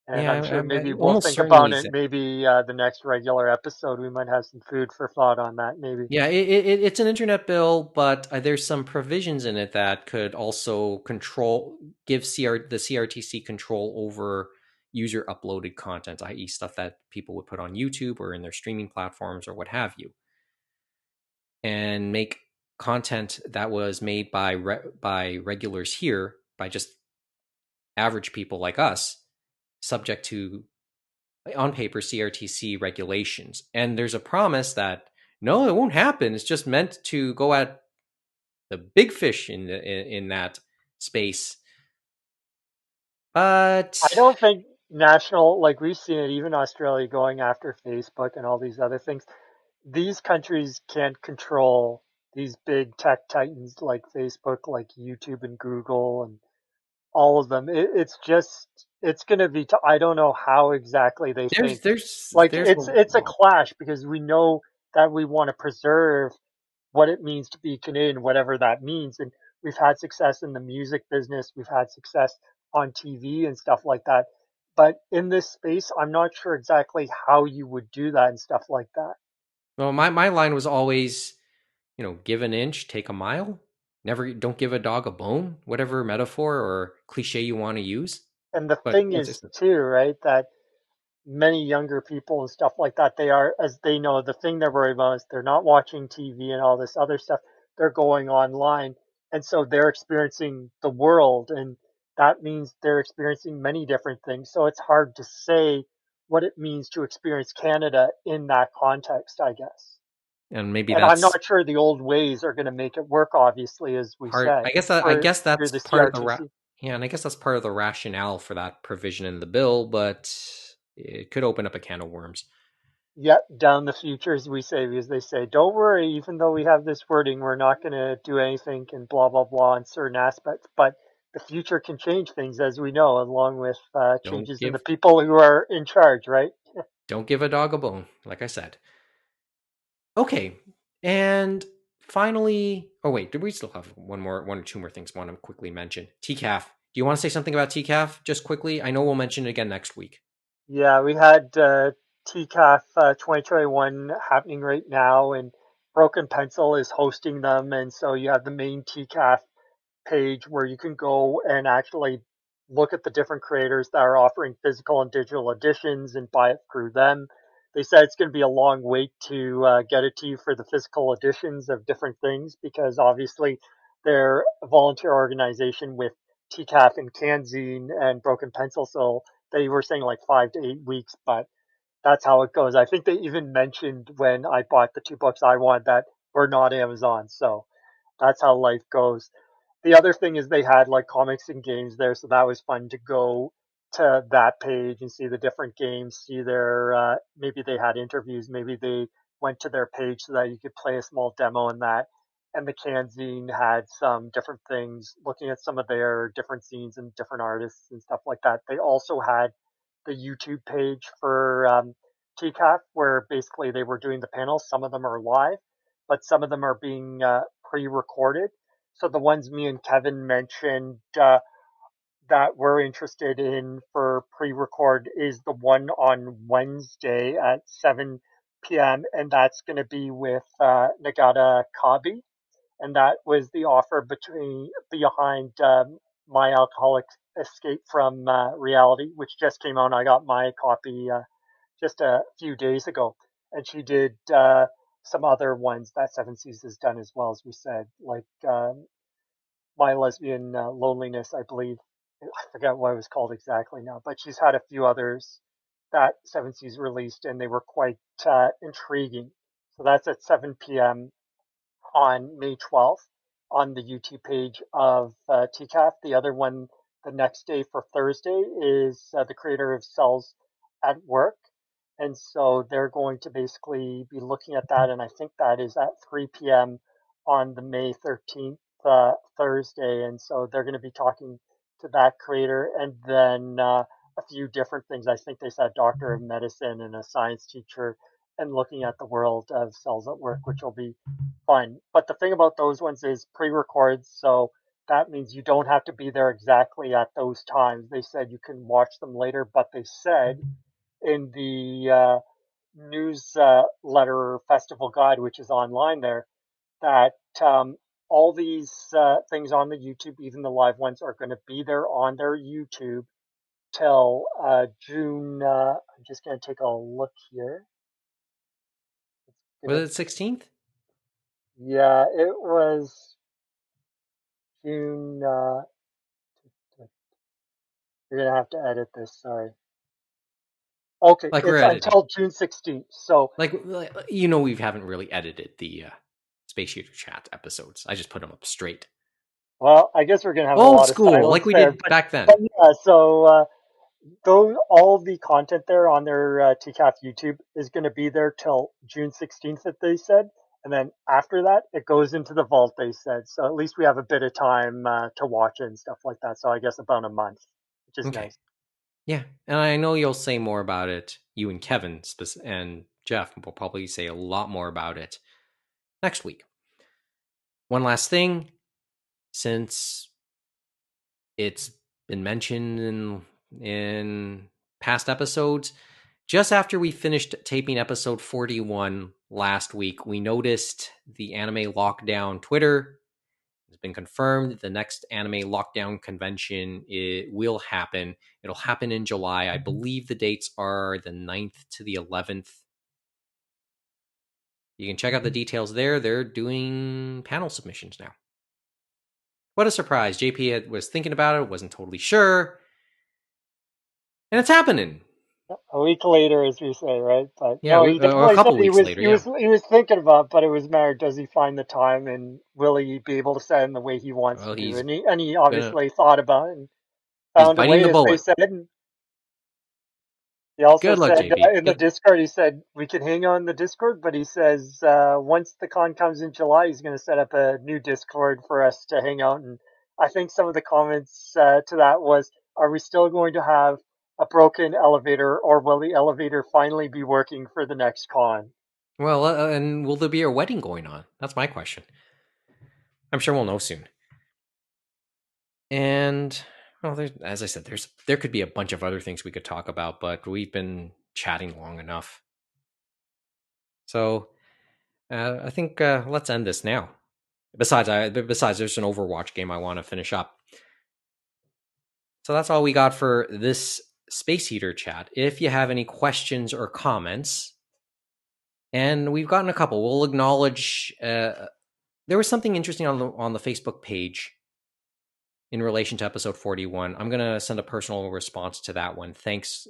Speaker 2: And
Speaker 1: Yeah,
Speaker 2: I'm sure
Speaker 1: I
Speaker 2: maybe we'll
Speaker 1: almost
Speaker 2: think about
Speaker 1: certainly.
Speaker 2: it. Maybe the next regular episode, we might have some food for thought on that. Maybe.
Speaker 1: Yeah, it's an internet bill, but there's some provisions in it that could also give the CRTC control over user uploaded content, i.e., stuff that people would put on YouTube or in their streaming platforms or what have you, and make content that was made by regulars here, by just average people like us, subject to on paper CRTC regulations. And there's a promise that no, it won't happen. It's just meant to go at the big fish in that space.
Speaker 2: I
Speaker 1: But
Speaker 2: don't think national, like we've seen it, even Australia going after Facebook and all these other things. These countries can't control these big tech titans like Facebook, like YouTube and Google and all of them. It's just, it's going to be, I don't know how exactly they
Speaker 1: there's
Speaker 2: think.
Speaker 1: there's
Speaker 2: Like
Speaker 1: there's
Speaker 2: it's a clash because we know that we want to preserve what it means to be Canadian, whatever that means. And we've had success in the music business. We've had success on TV and stuff like that. But in this space, I'm not sure exactly how you would do that and stuff like that.
Speaker 1: well, my line was always, give an inch, take a mile. Never don't give a dog a bone, whatever metaphor or cliche you want to use.
Speaker 2: And the
Speaker 1: But
Speaker 2: thing
Speaker 1: yes,
Speaker 2: is too, right, that many younger people and stuff like that, they are, as they know, the thing they're worried about is they're not watching TV and all this other stuff. They're going online. And so they're experiencing the world. And that means they're experiencing many different things. So it's hard to say what it means to experience Canada in that context, I guess.
Speaker 1: And maybe
Speaker 2: And I'm
Speaker 1: that's
Speaker 2: not sure the old ways are going to make it work, obviously, as we
Speaker 1: part.
Speaker 2: said,
Speaker 1: I
Speaker 2: for
Speaker 1: guess
Speaker 2: through
Speaker 1: that's
Speaker 2: the
Speaker 1: part of the
Speaker 2: CRTC.
Speaker 1: yeah, and I guess that's part of the rationale for that provision in the bill, but it could open up a can of worms.
Speaker 2: Yet down the future, as we say, because they say, don't worry, even though we have this wording, we're not going to do anything and blah, blah, blah in certain aspects. But the future can change things, as we know, along with
Speaker 1: Don't
Speaker 2: changes in the
Speaker 1: give
Speaker 2: people who are in charge, right?
Speaker 1: don't give a dog a bone, like I said. Okay. And finally, oh wait, do we still have one or two more things I want to quickly mention? TCAF. Do you want to say something about TCAF just quickly? I know we'll mention it again next week.
Speaker 2: Yeah, we had TCAF 2021 happening right now, and Broken Pencil is hosting them. And so you have the main TCAF page where you can go and actually look at the different creators that are offering physical and digital editions and buy it through them. They said it's going to be a long wait to get it to you for the physical editions of different things because obviously they're a volunteer organization with TCAF and Canzine and Broken Pencil, so they were saying like 5 to 8 weeks, but that's how it goes. I think they even mentioned when I bought the two books I wanted that we're not Amazon, so that's how life goes. The other thing is they had like comics and games there, so that was fun to go to that page and see the different games, see their maybe they had interviews, maybe they went to their page so that you could play a small demo in that. And the Canzine had some different things, looking at some of their different scenes and different artists and stuff like that. They also had the YouTube page for TCAF, where basically they were doing the panels. Some of them are live, but some of them are being pre-recorded. So the ones me and Kevin mentioned that we're interested in for pre-record is the one on Wednesday at 7 p.m. and that's going to be with Nagata Kabi, and that was the offer behind My Alcoholic Escape from Reality, which just came out. I got my copy just a few days ago, and she did some other ones that Seven Seas has done as well, as we said, like My Lesbian Loneliness, I believe. I forget what it was called exactly now, but she's had a few others that Seven Seas released, and they were quite intriguing. So that's at 7 p.m. on May 12th on the YouTube page of TCAF. The other one, the next day for Thursday, is the creator of Cells at Work. And so they're going to basically be looking at that. And I think that is at 3 p.m. on the May 13th, Thursday. And so they're going to be talking to that creator and then a few different things. I think they said doctor of medicine and a science teacher and looking at the world of Cells at Work, which will be fun. But the thing about those ones is pre-records, so that means you don't have to be there exactly at those times. They said you can watch them later, but they said in the newsletter festival guide, which is online there, that all these things on the YouTube, even the live ones, are going to be there on their YouTube till June. I'm just going to take a look here.
Speaker 1: Was
Speaker 2: Gonna,
Speaker 1: it 16th?
Speaker 2: yeah, it was June. You're gonna have to edit this. Sorry. Okay,
Speaker 1: Like we're
Speaker 2: it's
Speaker 1: editing.
Speaker 2: until June 16th. So,
Speaker 1: Like you know, we haven't really edited the Space Shooter Chat episodes. I just put them up straight.
Speaker 2: well, I guess we're gonna have a
Speaker 1: Old
Speaker 2: lot of
Speaker 1: school, like
Speaker 2: silence
Speaker 1: we
Speaker 2: there.
Speaker 1: did back then.
Speaker 2: But yeah. So those all the content there on their TCAF YouTube is going to be there till June 16th, that they said, and then after that it goes into the vault. They said so. At least we have a bit of time to watch it and stuff like that. So I guess about a month, which is
Speaker 1: Okay.
Speaker 2: nice.
Speaker 1: Yeah. And I know you'll say more about it. You and Kevin and Jeff will probably say a lot more about it next week. One last thing, since it's been mentioned in past episodes, just after we finished taping episode 41 last week, we noticed the anime lockdown Twitter. It's been confirmed the next anime lockdown convention it will happen. It'll happen in July. I believe the dates are the 9th to the 11th. You can check out the details there. They're doing panel submissions now. What a surprise. JP was thinking about it, wasn't totally sure. And it's happening.
Speaker 2: A week later, as we say, right? But
Speaker 1: Yeah,
Speaker 2: no, he
Speaker 1: or a
Speaker 2: definitely said
Speaker 1: couple weeks later. Yeah.
Speaker 2: he was thinking about it, but it was a matter, does he find the time and will he be able to set it in the way he wants
Speaker 1: Well,
Speaker 2: to do?
Speaker 1: he's
Speaker 2: And he
Speaker 1: gonna
Speaker 2: obviously thought about it and
Speaker 1: he's
Speaker 2: found a
Speaker 1: biting
Speaker 2: way,
Speaker 1: the
Speaker 2: as they
Speaker 1: bullet.
Speaker 2: said. And he also
Speaker 1: Good luck,
Speaker 2: said
Speaker 1: JP.
Speaker 2: in the Discord, he said we can hang on the Discord, but he says once the con comes in July, he's going to set up a new Discord for us to hang out. And I think some of the comments to that was, are we still going to have a broken elevator, or will the elevator finally be working for the next con?
Speaker 1: Well, and will there be a wedding going on? That's my question. I'm sure we'll know soon. And well, as I said, there could be a bunch of other things we could talk about, but we've been chatting long enough. So I think let's end this now. Besides, there's an Overwatch game I want to finish up. So that's all we got for this Space Heater chat. If you have any questions or comments, and we've gotten a couple, we'll acknowledge. There was something interesting on the Facebook page in relation to episode 41. I'm gonna send a personal response to that one. Thanks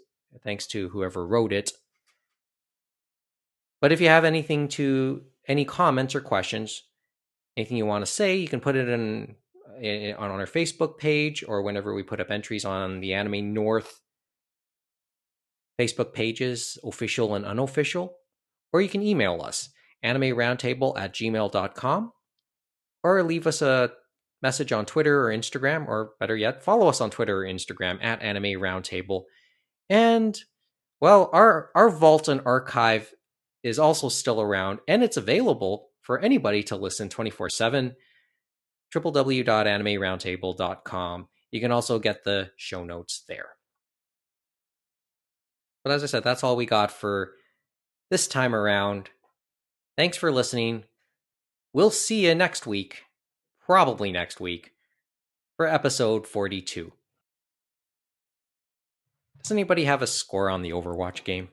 Speaker 1: to whoever wrote it. But if you have any comments or questions, anything you want to say, you can put it on our Facebook page, or whenever we put up entries on the Anime North Facebook pages, official and unofficial, or you can email us, animeroundtable@gmail.com, or leave us a message on Twitter or Instagram, or better yet, follow us on Twitter or Instagram at Anime Roundtable. And well, our vault and archive is also still around, and it's available for anybody to listen 24/7. www.animeroundtable.com. You can also get the show notes there. But as I said, that's all we got for this time around. Thanks for listening. We'll see you next week, probably next week, for episode 42. Does anybody have a score on the Overwatch game?